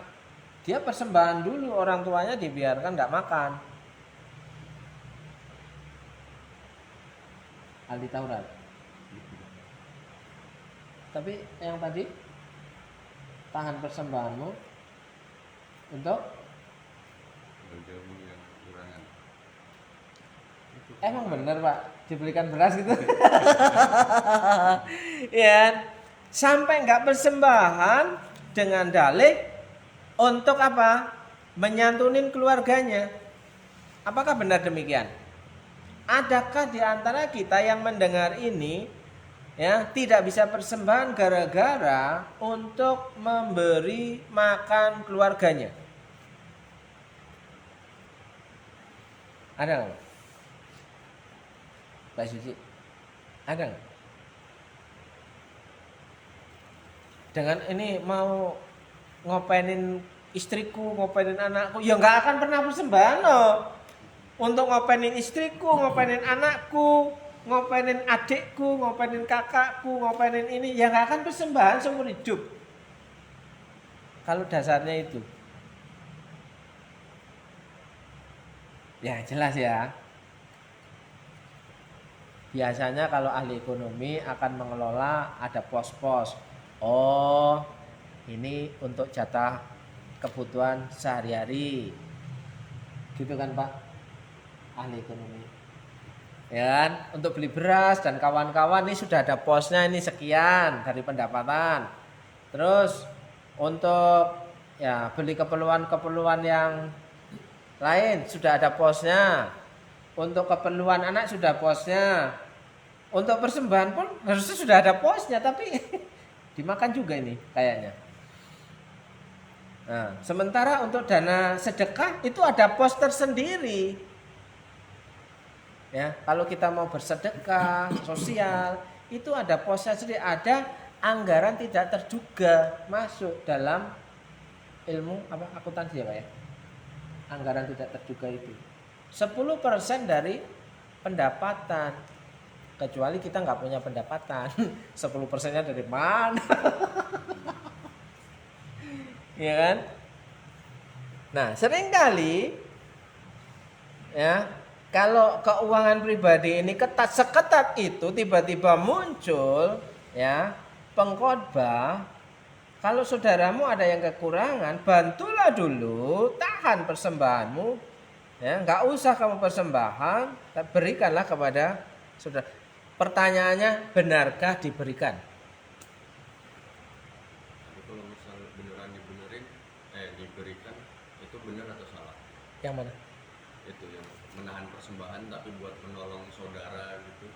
dia persembahan dulu, orang tuanya dibiarkan nggak makan. Ahli Taurat. Tapi yang tadi tahan persembahanmu untuk Jamu yang kekurangan. emang bener Pak dibelikan beras gitu. Ya, sampai nggak persembahan dengan dalih untuk apa? Menyantunin keluarganya. Apakah benar demikian? Adakah di antara kita yang mendengar ini, ya, tidak bisa persembahan gara-gara untuk memberi makan keluarganya? Ada nggak? Mbak Suci, ada nggak? Dengan ini mau ngopenin istriku, ngopenin anakku, ya nggak akan pernah persembahan loh. Untuk ngopenin istriku, ngopenin anakku, ngopenin adikku, ngopenin kakakku, ngopenin ini, ya nggak akan persembahan seumur hidup. Kalau dasarnya itu. Ya jelas ya. Biasanya kalau ahli ekonomi akan mengelola ada pos-pos. Oh, ini untuk jatah kebutuhan sehari-hari. Gitu kan Pak, ahli ekonomi. Ya kan? Untuk beli beras dan kawan-kawan ini sudah ada posnya ini sekian dari pendapatan. Terus untuk ya beli keperluan-keperluan yang lain sudah ada posnya. Untuk keperluan anak sudah posnya. Untuk persembahan pun harusnya sudah ada posnya, tapi dimakan juga ini kayaknya. Nah, sementara untuk dana sedekah itu ada pos tersendiri. Ya, kalau kita mau bersedekah sosial itu ada posnya sendiri, ada anggaran tidak terduga masuk dalam ilmu apa akuntansi ya Pak ya. Anggaran tidak terduga itu 10% dari pendapatan, kecuali kita nggak punya pendapatan. 10%-nya dari mana? Ya kan? Nah, seringkali ya kalau keuangan pribadi ini ketat seketat itu tiba-tiba muncul ya pengkhotbah, kalau saudaramu ada yang kekurangan, bantulah dulu, tahan persembahanmu, ya nggak usah kamu persembahan, berikanlah kepada saudara. Pertanyaannya, benarkah diberikan? Tapi kalau misal beneran diberikan, itu benar atau salah? Yang mana? Itu yang menahan persembahan tapi buat menolong saudara gitu.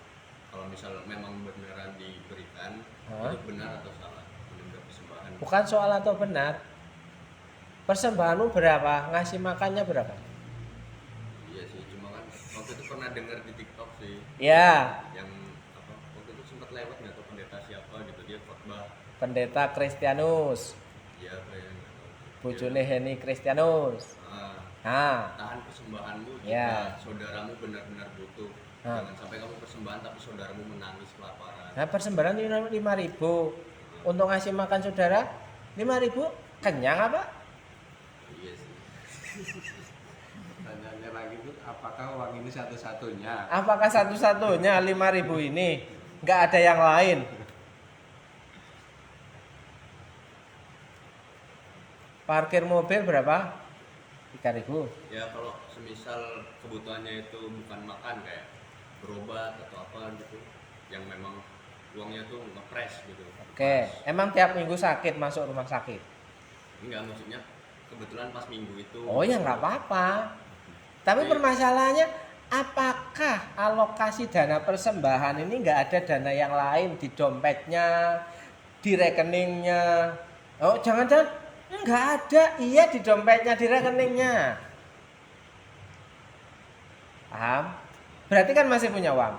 Kalau misal memang beneran diberikan, itu benar atau salah menunda persembahan? Bukan soal atau benar. Persembahanmu berapa? Ngasih makannya berapa? Iya sih, cuma kan waktu itu pernah dengar di TikTok sih. Ya, Yang apa? Waktu itu sempat lewat nggak tahu pendeta siapa gitu, dia khotbah. pendeta Kristianus, Iya kayak nggak tahu. bojone Heni Kristianus. Nah, Tahan persembahanmu jika Ya. saudaramu benar-benar butuh. Jangan sampai kamu persembahan tapi saudaramu menangis kelaparan. nah persembahan 5.000 untuk ngasih makan saudara 5.000 kenyang apa? Iya sih. Pertanyaannya lagi itu apakah uang ini satu-satunya? Apakah satu-satunya 5.000 ini? Nggak ada yang lain. Parkir mobil berapa? 3.000. Ya kalau semisal kebutuhannya itu bukan makan kayak berobat atau apa gitu, yang memang uangnya tuh ngepres gitu. Oke, emang tiap minggu sakit masuk rumah sakit? Enggak, maksudnya kebetulan pas minggu itu. Oh ya nggak apa-apa. Tapi permasalahannya apakah alokasi dana persembahan ini nggak ada dana yang lain di dompetnya, di rekeningnya? Oh jangan-jangan nggak ada, iya di dompetnya, di rekeningnya. Paham? Berarti kan masih punya uang.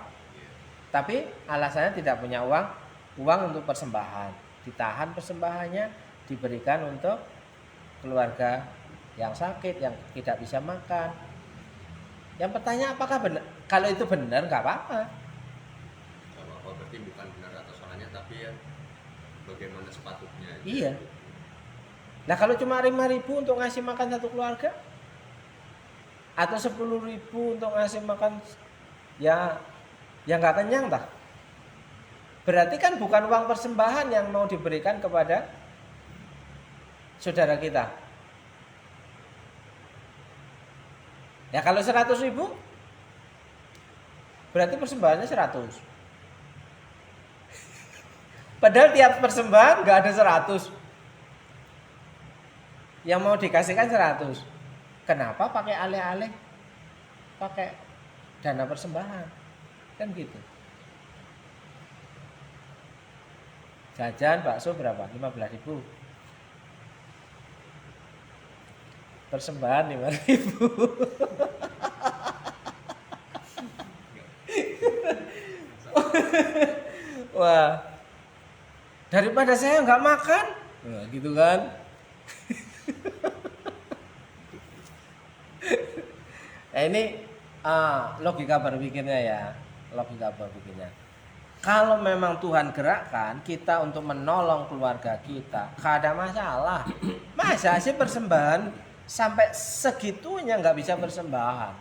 Tapi alasannya tidak punya uang untuk persembahan. Ditahan persembahannya, diberikan untuk keluarga yang sakit, yang tidak bisa makan. Yang pertanyaan apakah benar? Kalau itu benar nggak apa-apa. Gak apa-apa, berarti bukan benar atau salahnya, tapi ya bagaimana sepatutnya aja. Iya. Nah kalau cuma 5.000 untuk ngasih makan satu keluarga, atau 10.000 untuk ngasih makan ya nggak kenyang dah. Berarti kan bukan uang persembahan yang mau diberikan kepada saudara kita. Ya kalau 100.000 berarti persembahannya 100. Padahal tiap persembahan nggak ada 100. Yang mau dikasihkan 100. Kenapa pakai alih-alih pakai dana persembahan? Kan gitu. Jajan bakso berapa? 15.000. Persembahan 5.000. Wah, daripada saya nggak makan, nah, gitu kan? Nah, ini logika berpikirnya ya, logika berpikirnya. Kalau memang Tuhan gerakkan kita untuk menolong keluarga kita, gak ada masalah. Masa sih persembahan sampai segitunya nggak bisa persembahan?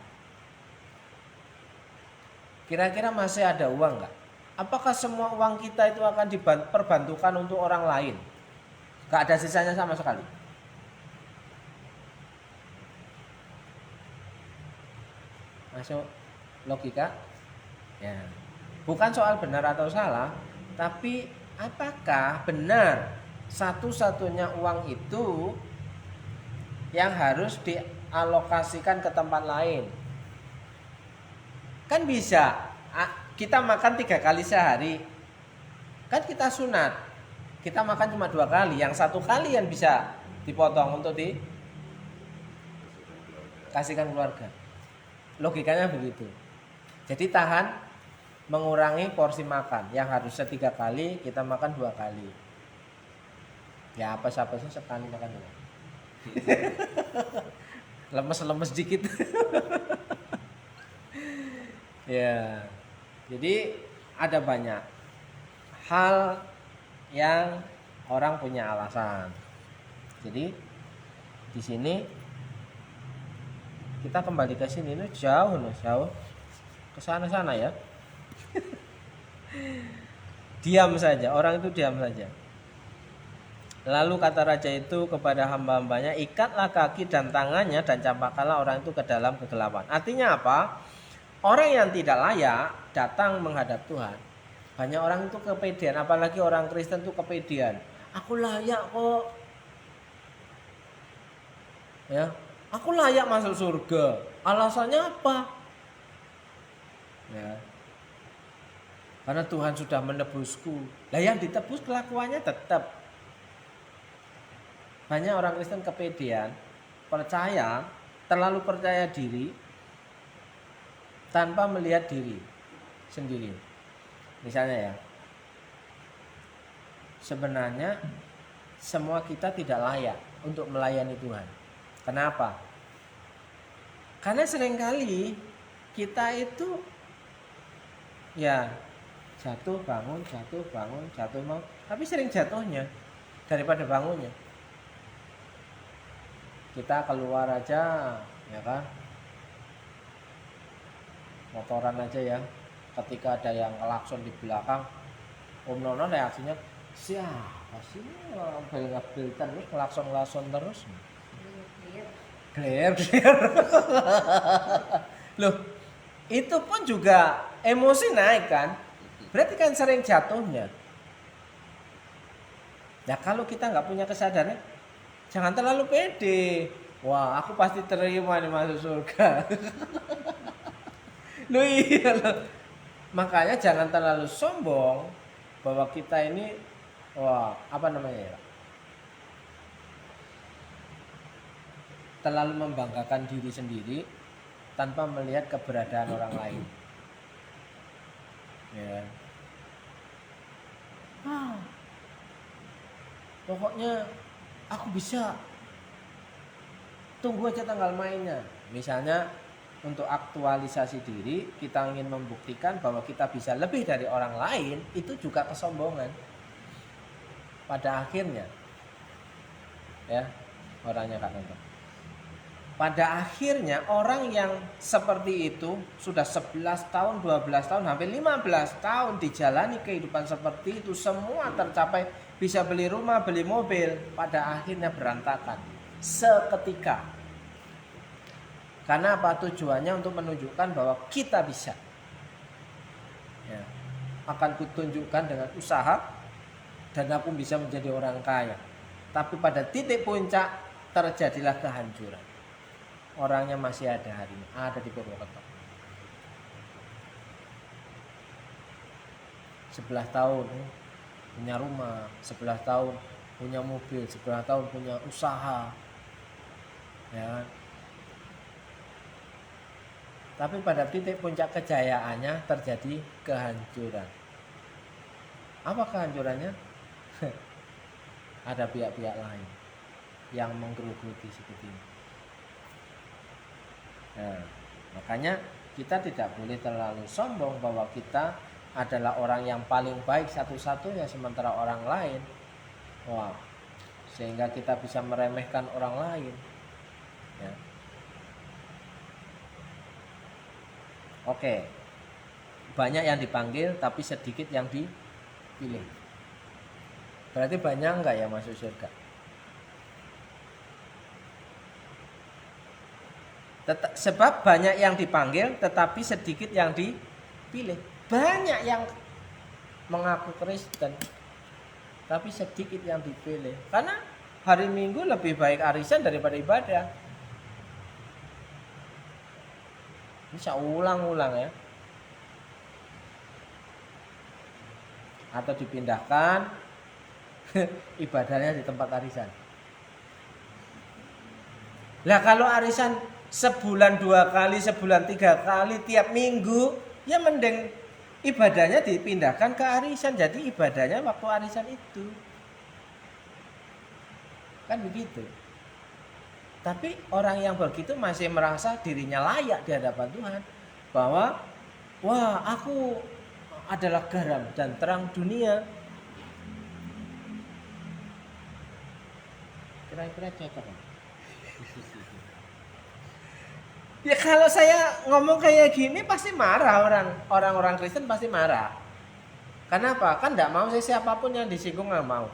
Kira-kira masih ada uang nggak? Apakah semua uang kita itu akan diperbantukan untuk orang lain? Gak ada sisanya sama sekali. Masuk logika? Ya. Bukan soal benar atau salah, tapi apakah benar satu-satunya uang itu yang harus dialokasikan ke tempat lain? Kan bisa. Kita makan 3 kali sehari. Kan kita sunat. Kita makan cuma 2 kali. Yang 1 kali yang bisa dipotong untuk dikasihkan keluarga. Logikanya begitu. Jadi tahan mengurangi porsi makan. Yang harusnya 3 kali, kita makan 2 kali. Ya apa-apa sih sekali makan 2. Lemes-lemes dikit. Ya. Jadi ada banyak hal yang orang punya alasan. Jadi di sini kita kembali ke sini, ini jauh ke sana ya. Diam saja, orang itu diam saja. Lalu kata raja itu kepada hamba-hambanya, ikatlah kaki dan tangannya dan campakkanlah orang itu ke dalam kegelapan. Artinya apa? Orang yang tidak layak datang menghadap Tuhan. Banyak orang itu kepedean, apalagi orang Kristen itu kepedean. Aku layak kok. Ya, aku layak masuk surga. Alasannya apa? Ya. Karena Tuhan sudah menebusku. Lah yang ditebus kelakuannya tetap. Banyak orang Kristen kepedean, percaya, terlalu percaya diri tanpa melihat diri sendiri. Misalnya ya, sebenarnya semua kita tidak layak untuk melayani Tuhan. Kenapa? Karena seringkali kita itu ya jatuh bangun, tapi sering jatuhnya daripada bangunnya. Kita keluar aja, ya kan? Motoran aja ya, ketika ada yang klakson di belakang, Om Nono reaksinya siapa sih bel-bel terus, klakson terus, gler. Loh, itu pun juga emosi naik kan, berarti kan sering jatuhnya. Ya kalau kita nggak punya kesadaran, jangan terlalu pede. Wah, aku pasti terima nih masuk surga. Loh iya loh. Makanya jangan terlalu sombong bahwa kita ini terlalu membanggakan diri sendiri tanpa melihat keberadaan orang lain. Ya. Pokoknya aku bisa. Tunggu aja tanggal mainnya. Misalnya untuk aktualisasi diri, kita ingin membuktikan bahwa kita bisa lebih dari orang lain, itu juga kesombongan. Pada akhirnya, ya, orangnya Kak Nonton. Pada akhirnya orang yang seperti itu sudah 11 tahun, 12 tahun, hampir 15 tahun dijalani kehidupan seperti itu, semua tercapai, bisa beli rumah, beli mobil, pada akhirnya berantakan seketika. Karena apa? Tujuannya untuk menunjukkan bahwa kita bisa. Ya. Akan kutunjukkan dengan usaha dan aku bisa menjadi orang kaya. Tapi pada titik puncak terjadilah kehancuran. Orangnya masih ada hari ini, ada di Purwokerto. 11 tahun punya rumah, 11 tahun punya mobil, 11 tahun punya usaha. Ya. Tapi pada titik puncak kejayaannya terjadi kehancuran. Apa kehancurannya? Ada pihak-pihak lain yang menggerogoti seperti ini. Nah, makanya kita tidak boleh terlalu sombong bahwa kita adalah orang yang paling baik satu-satunya, sementara orang lain, sehingga kita bisa meremehkan orang lain. Ya. Oke, banyak yang dipanggil tapi sedikit yang dipilih. Berarti banyak enggak ya masuk surga? Sebab banyak yang dipanggil tetapi sedikit yang dipilih. Banyak yang mengaku Kristen tapi sedikit yang dipilih. Karena hari Minggu lebih baik arisan daripada ibadah. Bisa ulang-ulang ya. Atau dipindahkan ibadahnya di tempat arisan. Lah kalau arisan sebulan 2 kali, sebulan 3 kali tiap minggu, ya mending ibadahnya dipindahkan ke arisan. Jadi ibadahnya waktu arisan itu. Kan begitu. Tapi orang yang begitu masih merasa dirinya layak di hadapan Tuhan. Bahwa, wah aku adalah garam dan terang dunia. Kira-kira cocok. Ya kalau saya ngomong kayak gini pasti marah orang-orang Kristen pasti marah. Kenapa? Kan enggak mau siapapun yang disinggung enggak mau.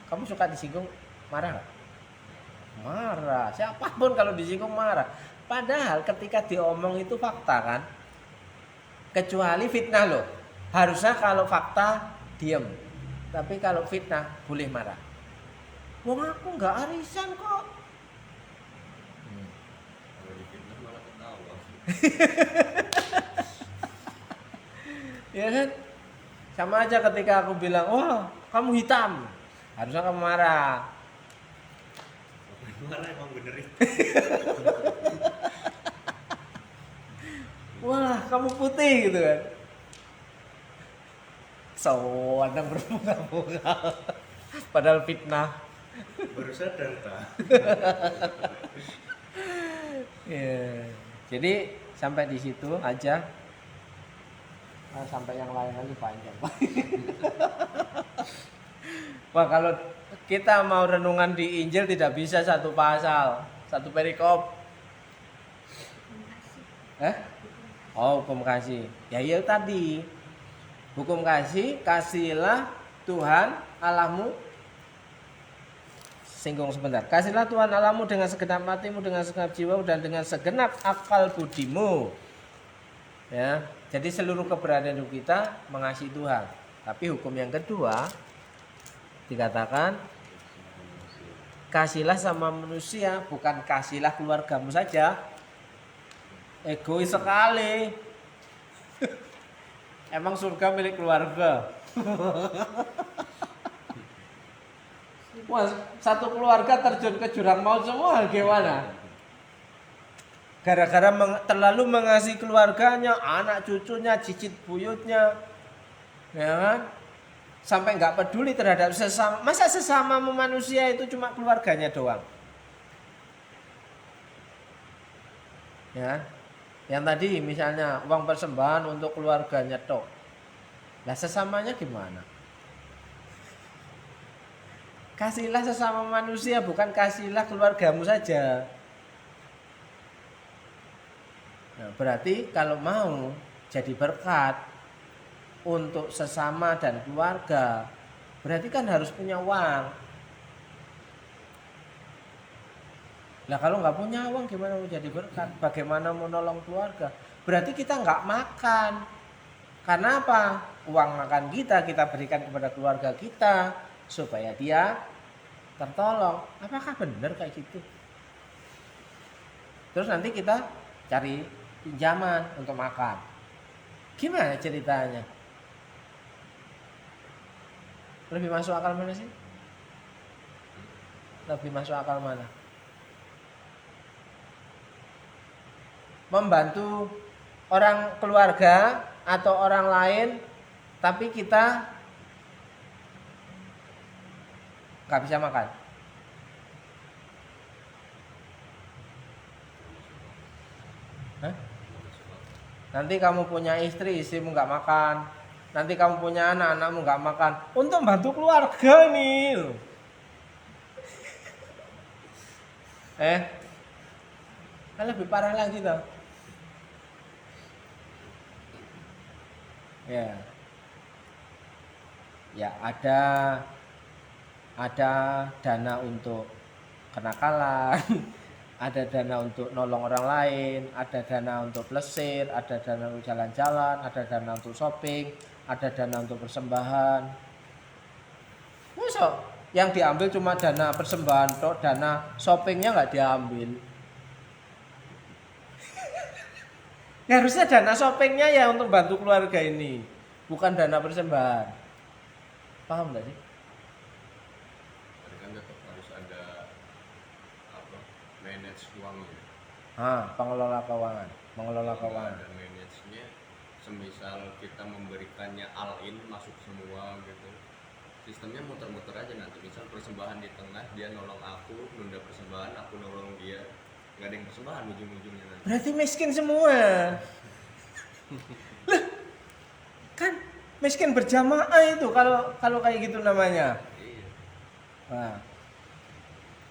Kamu suka disinggung marah enggak? Marah. Siapapun kalau disinggung marah. Padahal ketika diomong itu fakta kan. Kecuali fitnah loh. Harusnya kalau fakta diem. Tapi kalau fitnah boleh marah. Wong aku enggak arisan kok. Kalau difitnah malah ketawa. Ya kan? Sama aja ketika aku bilang, wah kamu hitam. Harusnya kamu marah. Marah emang bener itu. Wah kamu putih gitu kan. Sewadang berbunga-bunga. Padahal fitnah. Baru sadar tak? Ya. Jadi sampai di situ aja. Sampai yang lain lagi panjang. Wah kalau kita mau renungan di Injil tidak bisa satu pasal, satu perikop. Oh hukum kasih. Ya iya tadi. Hukum kasih, kasihilah Tuhan Allahmu. Singgung sebentar. Kasihlah Tuhan Allahmu dengan segenap hatimu, dengan segenap jiwamu, dan dengan segenap akal budimu. Ya, jadi seluruh keberadaan hidup kita mengasihi Tuhan. Tapi hukum yang kedua dikatakan kasihlah sama manusia, bukan kasihlah keluargamu saja. Egois sekali. Emang surga milik keluarga. Wah, satu keluarga terjun ke jurang maut semua gimana? Gara-gara terlalu mengasihi keluarganya, anak cucunya, cicit buyutnya, ya kan? Sampai nggak peduli terhadap sesama. Masa sesama manusia itu cuma keluarganya doang? Ya, yang tadi misalnya uang persembahan untuk keluarganya tok. Lah sesamanya gimana? Kasihlah sesama manusia, bukan kasihlah keluargamu saja. Nah, berarti kalau mau jadi berkat untuk sesama dan keluarga, berarti kan harus punya uang. Lah kalau nggak punya uang gimana mau jadi berkat? Bagaimana mau nolong keluarga? Berarti kita nggak makan. Karena apa? Uang makan kita berikan kepada keluarga kita supaya dia tertolong. Apakah benar kayak gitu? Terus nanti kita cari pinjaman untuk makan. Gimana ceritanya? Lebih masuk akal mana sih? Lebih masuk akal mana? Membantu orang keluarga atau orang lain, tapi kita nggak bisa makan. Hah? Nanti kamu punya istri, istrimu nggak makan. Nanti kamu punya anak, anakmu nggak makan. Untuk bantu keluarga nih. Lebih parah lagi toh. Ya ada dana untuk kenakalan, ada dana untuk nolong orang lain, ada dana untuk plesir, ada dana untuk jalan-jalan, ada dana untuk shopping, ada dana untuk persembahan. Masa yang diambil cuma dana persembahan toh, dana shoppingnya nggak diambil. Ya, harusnya dana shoppingnya ya untuk bantu keluarga ini, bukan dana persembahan. Paham nggak sih? Tapi kan tetap harus ada apa manage uangnya. Pengelola keuangan, mengelola Kalau nggak keuangan. ada manage-nya, semisal kita memberikannya all in masuk semua gitu, sistemnya muter-muter aja. Nanti misal persembahan di tengah, dia nolong aku, nunda persembahan, aku nolong dia, nggak ada yang persembahan ujung-ujungnya nanti. Berarti miskin semua. Lah, kan miskin berjamaah itu kalau kayak gitu namanya. Iya. Nah,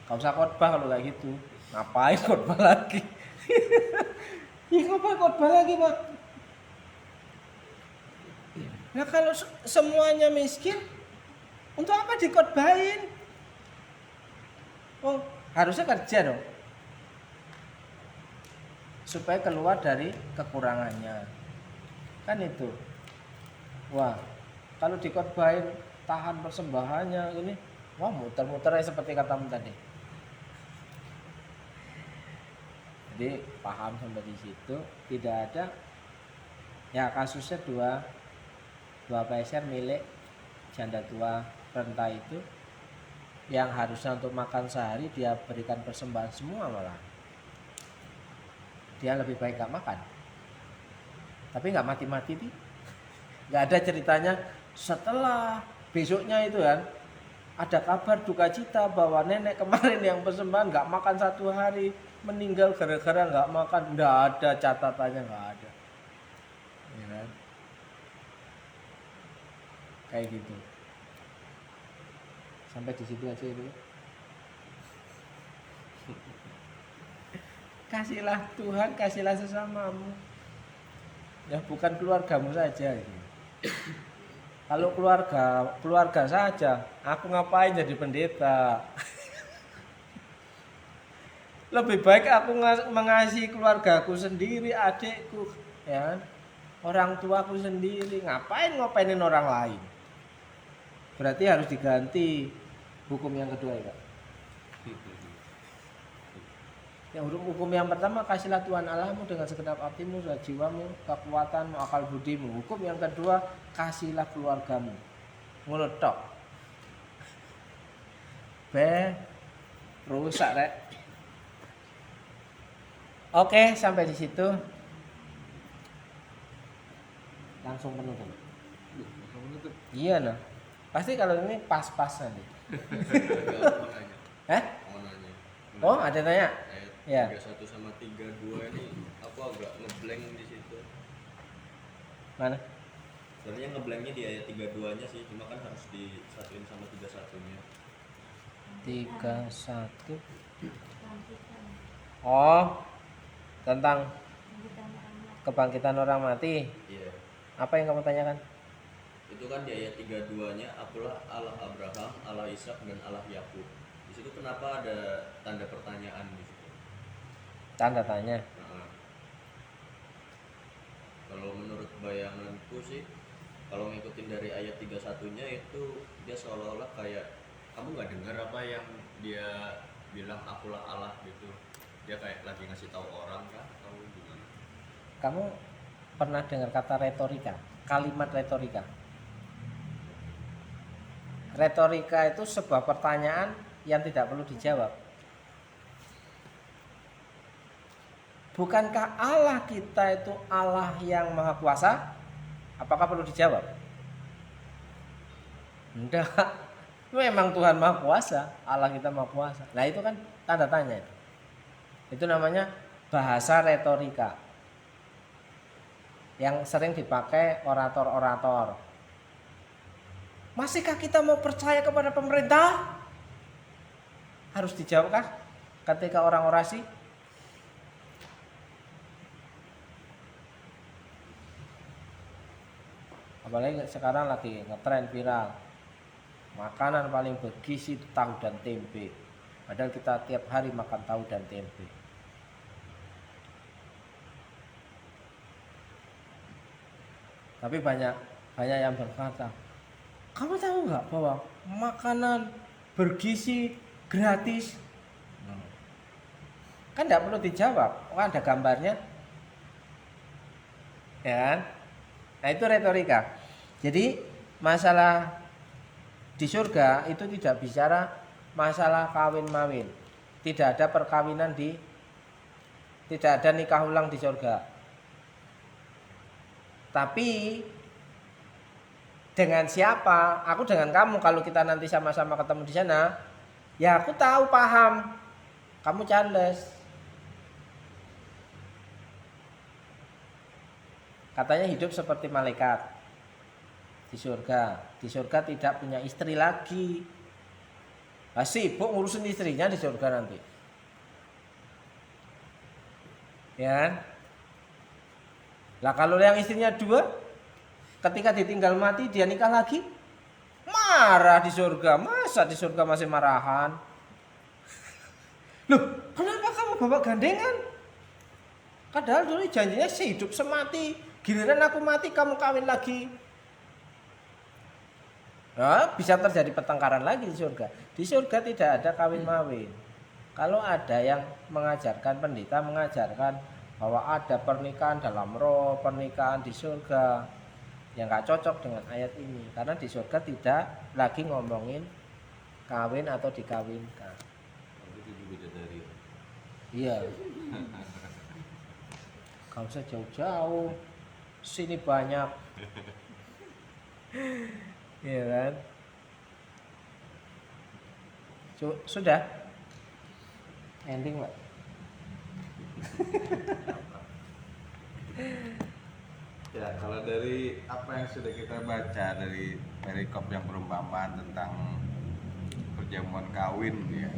kau usah khotbah kalau kayak gitu. Ngapain khotbah lagi? Ih, ngapain khotbah lagi, Pak? Nah, kalau semuanya miskin, untuk apa dikhotbahin? Oh, harusnya kerja dong. Supaya keluar dari kekurangannya. Kan itu. Wah, kalau dikhotbahin tahan persembahannya ini, wah muter-muter aja seperti katamu tadi. Jadi paham sampai di situ, tidak ada ya kasusnya dua peser milik janda tua renta itu yang harusnya untuk makan sehari dia berikan persembahan semua, malah dia lebih baik gak makan, tapi gak mati-mati nih. Gak ada ceritanya setelah besoknya itu kan ada kabar duka cita bahwa nenek kemarin yang persembahan gak makan 1 hari meninggal gara-gara gak makan. Gak ada catatannya, gak ada ya kan? Kayak gitu. Sampai di situ aja itu. Kasihlah Tuhan, kasihlah sesamamu. Ya bukan keluargamu saja gitu. Kalau keluarga saja, aku ngapain jadi pendeta? Lebih baik aku mengasihi keluargaku sendiri, adikku, ya, orang tuaku sendiri. Ngapain ngopainin orang lain? Berarti harus diganti hukum yang kedua ya, Kak. Yang hukum yang pertama, kasihlah Tuhan Allahmu dengan segenap hatimu, jiwamu, kekuatanmu, akal budimu. Hukum yang kedua, kasihlah keluargamu. Ngono tok. Rusak rek. Oke, sampai di situ. Langsung penutup. Iya nah. Pasti kalau ini pas-pas nanti. Mau nanya. Oh, ada tanya? Ya. Ayat 31 sama 32 ini aku agak ngeblank di situ. Mana? Sebenarnya ngeblanknya di ayat 32-nya sih, cuma kan harus disatuin sama 31-nya. 31. Oh, tentang kebangkitan orang mati. Iya. Apa yang kamu tanyakan? Itu kan di ayat 32-nya, akulah Allah Abraham, Allah Ishak dan Allah Yakub. Di situ kenapa ada tanda pertanyaan di situ? Tanda tanya. Nah, kalau menurut bayanganku sih, kalau ngikutin dari ayat 31-nya itu dia seolah-olah kayak kamu nggak dengar apa yang dia bilang akulah Allah gitu. Dia kayak lagi ngasih tahu orang kan, atau gimana? Kamu pernah dengar kata retorika? Kalimat retorika. Retorika itu sebuah pertanyaan yang tidak perlu dijawab. Bukankah Allah kita itu Allah yang maha kuasa? Apakah perlu dijawab? Enggak. Memang Tuhan maha kuasa, Allah kita maha kuasa. Nah itu kan tanda tanya. Itu namanya bahasa retorika yang sering dipakai orator-orator. Masihkah kita mau percaya kepada pemerintah? Harus dijawabkah ketika orang orasi? Apalagi sekarang lagi ngetren viral, makanan paling bergizi tahu dan tempe. Padahal kita tiap hari makan tahu dan tempe. Tapi banyak yang berkata, kamu tahu nggak bahwa makanan bergizi gratis? Kan tidak perlu dijawab, ada gambarnya, ya kan? Nah itu retorika. Jadi masalah di surga itu tidak bicara masalah kawin-mawin. Tidak ada perkawinan tidak ada nikah ulang di surga. Tapi dengan siapa? Aku dengan kamu, kalau kita nanti sama-sama ketemu di sana, ya aku tahu, paham. Kamu Charles. Katanya hidup seperti malaikat di surga. Di surga tidak punya istri lagi. Sibuk ngurusin istrinya di surga nanti. Ya. Lah kalau yang istrinya 2, ketika ditinggal mati dia nikah lagi, marah di surga. Masa di surga masih marahan? Loh, kenapa kamu bawa gandengan? Padahal dulu janjinya sehidup semati. Giliran aku mati kamu kawin lagi. Nah, bisa terjadi pertengkaran lagi di surga. Di surga tidak ada kawin-mawin. Kalau ada yang mengajarkan, pendeta mengajarkan bahwa ada pernikahan dalam roh, pernikahan di surga, yang nggak cocok dengan ayat ini. Karena di surga tidak lagi ngomongin kawin atau dikawinkan. Itu juga bidadari. Iya. Gak usah jauh-jauh. Sini banyak. Iya kan? Sudah? Ending, Pak. Ya, kalau dari apa yang sudah kita baca dari perikop yang perumpamaan tentang perjamuan kawin ya,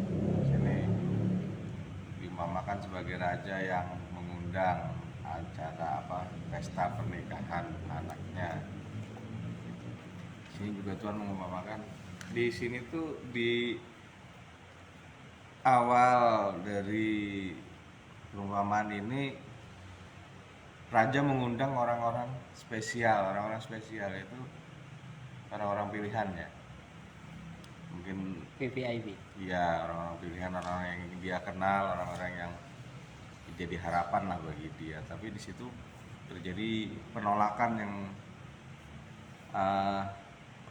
sini diumpamakan sebagai raja yang mengundang acara pesta pernikahan anaknya. Sini juga Tuhan mengumpamakan di sini tuh di awal dari perumpamaan ini raja mengundang orang-orang spesial itu orang-orang pilihannya. Mungkin VVIP. iya, orang-orang pilihan, orang-orang yang dia kenal, orang-orang yang jadi harapan lah bagi dia. Tapi di situ terjadi penolakan yang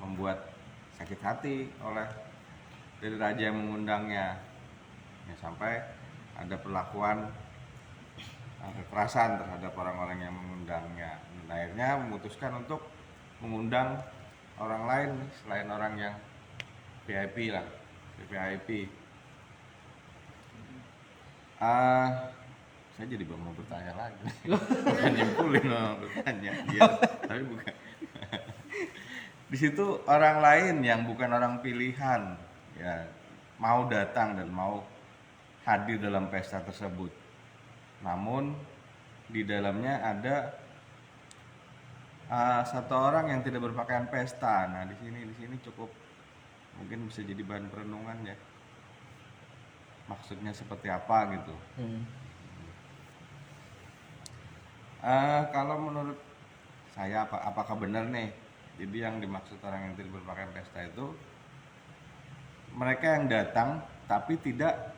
membuat sakit hati oleh dari raja yang mengundangnya. Ya, sampai ada perlakuan kekerasan terhadap orang-orang yang mengundangnya. Dan akhirnya memutuskan untuk mengundang orang lain selain orang yang VIP lah, VIP. Saya jadi mau bertanya lagi, bukan nyimpulin, mau bertanya, ya, tapi bukan. Di situ orang lain yang bukan orang pilihan, ya, mau datang dan mau hadir dalam pesta tersebut. Namun di dalamnya ada satu orang yang tidak berpakaian pesta. Nah, di sini cukup mungkin bisa jadi bahan perenungan ya. Maksudnya seperti apa gitu. Kalau menurut saya apakah benar nih? Jadi yang dimaksud orang yang tidak berpakaian pesta itu mereka yang datang tapi tidak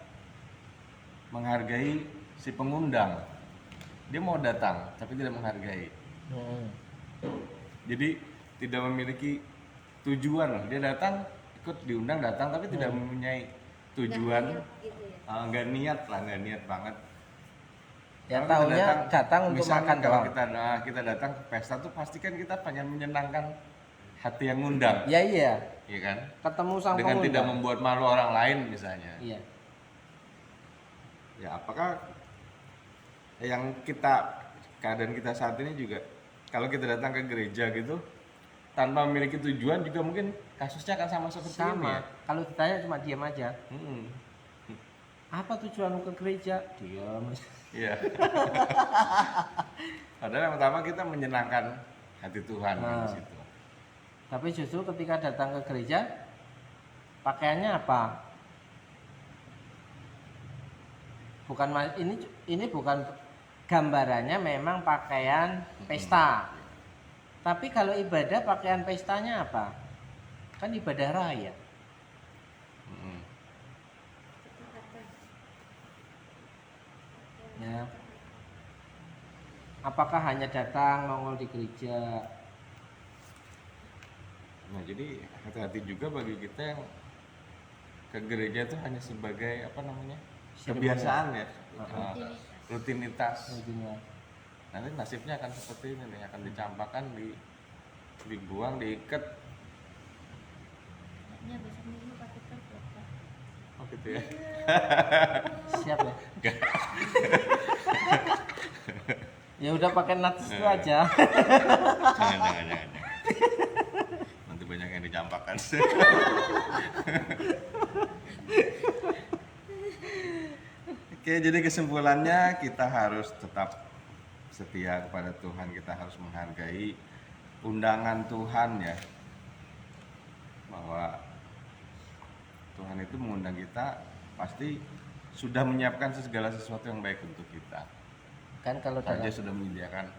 menghargai si pengundang. Dia mau datang tapi tidak menghargai. Jadi tidak memiliki tujuan. Dia datang, ikut diundang datang tapi tidak mempunyai tujuan. Nggak niat banget. Ya Kalau tahunya datang untuk misalnya makan kalau doang. kita datang ke pesta tuh pasti kan kita pengen menyenangkan hati yang ngundang. Ya iya. Iya kan? Ketemu sang Dengan pengundang. tidak membuat malu orang lain misalnya. Iya. Ya apakah yang keadaan kita saat ini juga kalau kita datang ke gereja gitu tanpa memiliki tujuan juga mungkin kasusnya akan sama seperti ini Sama. ya. Kalau ditanya cuma diam aja. Mm-mm. Apa tujuanmu ke gereja? Diam. Iya. Padahal yang pertama kita menyenangkan hati Tuhan Nah. di situ. Tapi justru ketika datang ke gereja, pakaiannya apa? bukan ini bukan gambarannya memang pakaian pesta. Tapi kalau ibadah pakaian pestanya apa? Kan ibadah raya. Mm-mm. Ya. Apakah hanya datang nongol di gereja? Nah, jadi hati-hati juga bagi kita yang ke gereja itu hanya sebagai apa namanya? Kebiasaan ya. Rutinitas. Intinya. Nanti nasibnya akan seperti ini nih, akan dicampakkan, dibuang, diikat. Kayaknya besok minggu pakai toples, Pak. Oh gitu ya. Siap ya? Ya udah pakai nats itu aja. Jangan. Nanti banyak yang dicampakkan. Oke, jadi kesimpulannya kita harus tetap setia kepada Tuhan, kita harus menghargai undangan Tuhan ya. Bahwa Tuhan itu mengundang kita pasti sudah menyiapkan segala sesuatu yang baik untuk kita. Kan kalau dalam Raja sudah menyediakan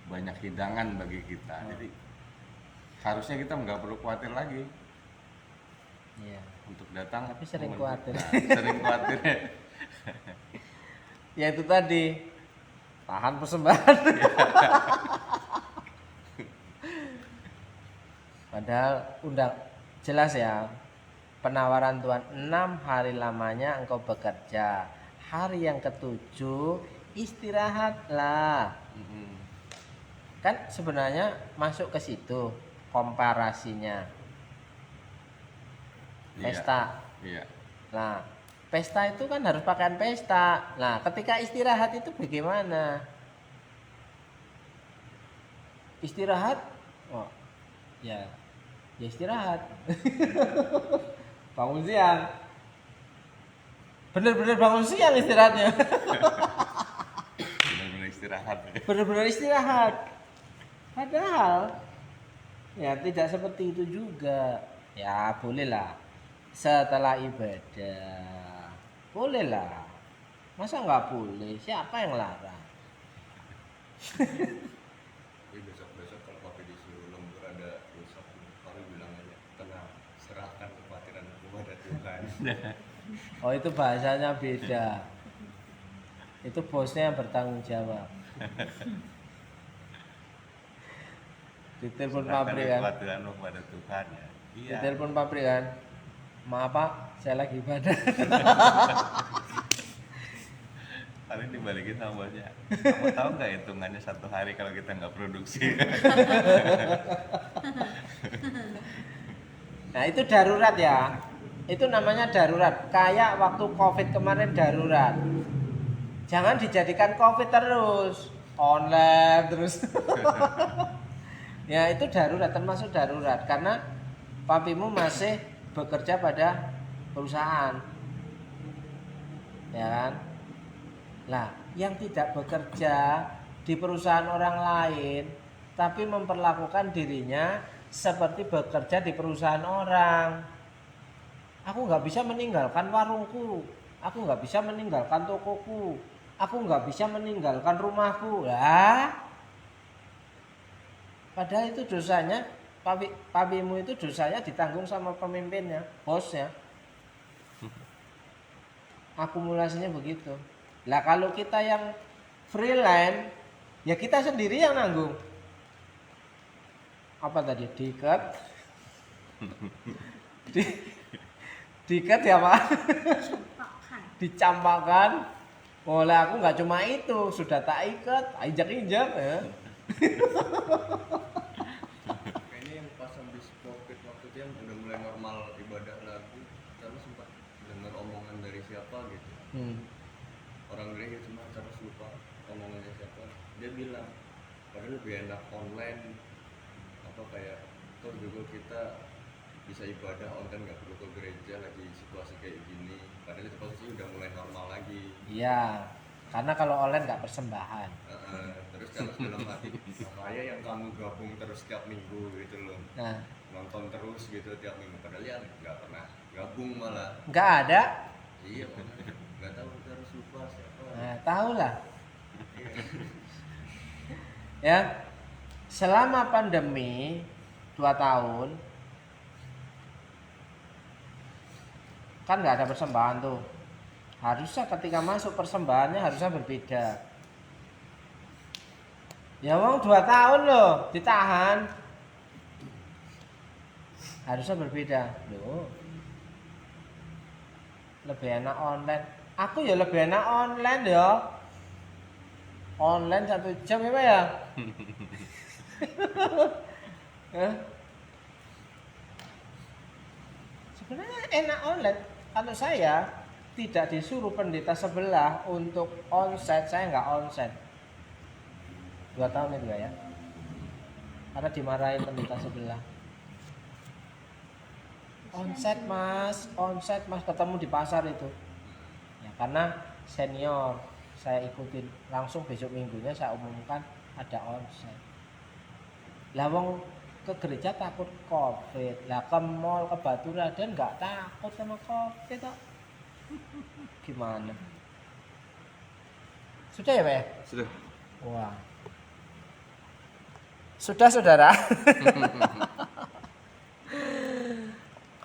banyak hidangan bagi kita. Jadi harusnya kita nggak perlu khawatir lagi iya. untuk datang. Tapi sering menuju- khawatir. Nah, sering khawatir. Ya itu tadi tahan persembahan. Padahal jelas ya, penawaran Tuhan 6 hari lamanya engkau bekerja, hari yang ketujuh istirahatlah. Mm-mm. Kan sebenarnya masuk ke situ komparasinya. Pesta. Iya. Nah, pesta itu kan harus pakaian pesta. Nah, ketika istirahat itu bagaimana? Istirahat? Oh, ya istirahat. Bangun siang. Bener-bener bangun siang istirahatnya. Benar-benar istirahat. Bener-bener istirahat. Padahal ya tidak seperti itu juga. Ya bolehlah setelah ibadah. Bolehlah. Masa nggak boleh? Siapa yang larang? Tapi besok-besok kalau papi disuruh lembur ada dosa, papi bilang aja tenang, serahkan kekhawatiran kepada Tuhan. Oh itu bahasanya beda. Itu bosnya yang bertanggung jawab. Ditelepon pabrik kan? Kekhawatiranmu kepada Tuhan ya. Iya. Ditelepon pabrik kan? Maaf Pak, saya lagi ibadah. Paling dibalikin sama bosnya. Kamu tahu nggak hitungannya 1 hari kalau kita nggak produksi? Nah itu darurat ya. Itu namanya darurat. Kayak waktu COVID kemarin darurat. Jangan dijadikan COVID terus. Online terus. Ya itu darurat, termasuk darurat. Karena papimu masih bekerja pada perusahaan. Ya kan? Lah, yang tidak bekerja di perusahaan orang lain, tapi memperlakukan dirinya seperti bekerja di perusahaan orang. Aku nggak bisa meninggalkan warungku, aku nggak bisa meninggalkan tokoku, aku nggak bisa meninggalkan rumahku. Lah, padahal itu dosanya, papimu itu dosanya ditanggung sama pemimpinnya, bosnya. Akumulasinya begitu. Lah kalau kita yang freelance, ya kita sendiri yang nanggung. Apa tadi? Diikat? Diikat ya Pak? Dicampakkan. Oleh aku nggak cuma itu, sudah tak ikat, injak-injak ya. Kayaknya yang pas habis COVID waktu itu yang udah mulai normal ibadah lagi, karena sempat dengar omongan dari siapa gitu. Orang gereja cuma terus lupa omongannya siapa. Dia bilang padahal lebih enak online, apa kayak toh juga kita bisa ibadah online, nggak perlu ke gereja lagi situasi kayak gini. Padahal itu posisi udah mulai normal lagi. Iya, karena kalau online nggak persembahan. Terus kalau dalam hati saya yang kamu gabung terus tiap minggu gitu loh, Nah, nonton terus gitu tiap minggu, padahal ya nggak pernah gabung malah. nggak ada. Iya, nggak tahu kita harus lupa siapa. Nah, tahu lah. Ya, selama pandemi 2 tahun kan nggak ada persembahan tuh. Harusnya ketika masuk persembahannya harusnya berbeda. Ya wong 2 tahun loh ditahan. Harusnya berbeda. Loh. Lebih enak online. Aku ya lebih enak online ya. Online 1 jam ya Pak ya. Sebenarnya enak online. Kalau saya tidak disuruh pendeta sebelah untuk onsite, saya nggak onsite. 2 tahun itu ya. Karena dimarahin pendeta sebelah. Onsite mas ketemu di pasar itu. Ya karena senior saya ikutin langsung besok minggunya saya umumkan ada onsite. Lah wong ke gereja takut covid, lah ke mall ke Batu Raden nggak takut sama covid kok. Gimana? Sudah ya Pak ya? Sudah. Wah. Sudah saudara.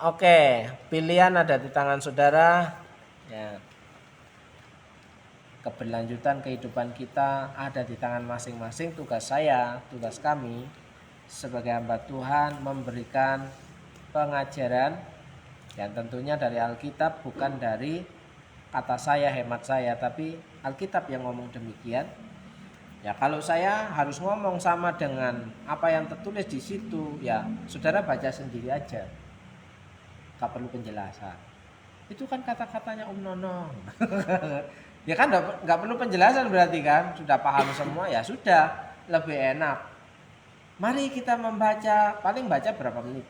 Oke, pilihan ada di tangan saudara. Ya. Keberlanjutan kehidupan kita ada di tangan masing-masing. Tugas saya, tugas kami sebagai hamba Tuhan memberikan pengajaran yang tentunya dari Alkitab, bukan dari kata saya, hemat saya, tapi Alkitab yang ngomong demikian. Ya kalau saya harus ngomong sama dengan apa yang tertulis di situ, ya saudara baca sendiri aja. Gak perlu penjelasan. Itu kan kata-katanya Nono. Ya kan nggak perlu penjelasan berarti kan, sudah paham semua ya sudah, lebih enak. Mari kita membaca, paling baca berapa menit.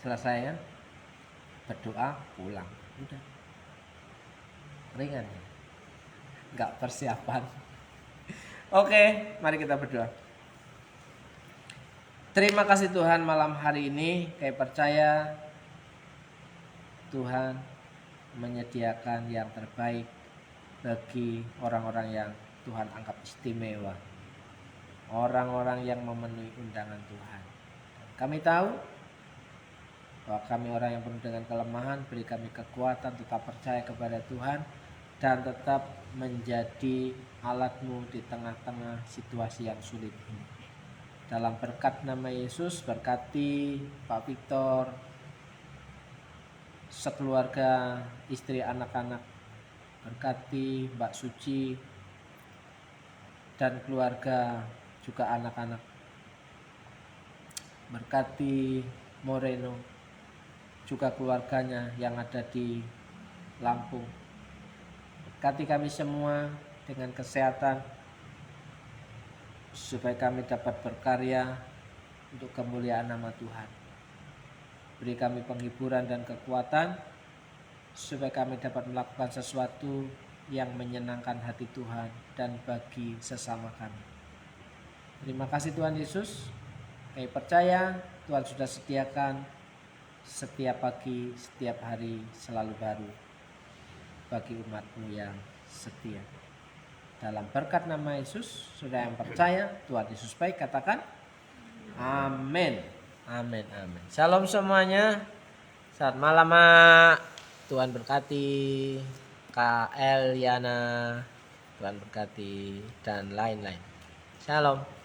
Selesai kan? Berdoa, pulang. Udah. Ringan ya. Nggak persiapan. Oke, mari kita berdoa. Terima kasih Tuhan malam hari ini, kayak percaya Tuhan menyediakan yang terbaik bagi orang-orang yang Tuhan anggap istimewa. Orang-orang yang memenuhi undangan Tuhan. Kami tahu bahwa kami orang yang penuh dengan kelemahan, beri kami kekuatan tetap percaya kepada Tuhan dan tetap menjadi alat-Mu di tengah-tengah situasi yang sulit ini. Dalam berkat nama Yesus, berkati Pak Victor, sekeluarga, istri, anak-anak, berkati Mbak Suci dan keluarga, juga anak-anak, berkati Moreno juga keluarganya yang ada di Lampung, berkati kami semua dengan kesehatan supaya kami dapat berkarya untuk kemuliaan nama Tuhan. Beri kami penghiburan dan kekuatan supaya kami dapat melakukan sesuatu yang menyenangkan hati Tuhan dan bagi sesama kami. Terima kasih Tuhan Yesus. Kami percaya Tuhan sudah sediakan setiap pagi, setiap hari selalu baru bagi umat-Mu yang setia. Dalam berkat nama Yesus, saudara yang percaya Tuhan Yesus baik, katakan amin. Amin, amin. Shalom semuanya. Selamat malam, Mak. Tuhan berkati. Kak Eliana, Tuhan berkati, dan lain-lain. Shalom.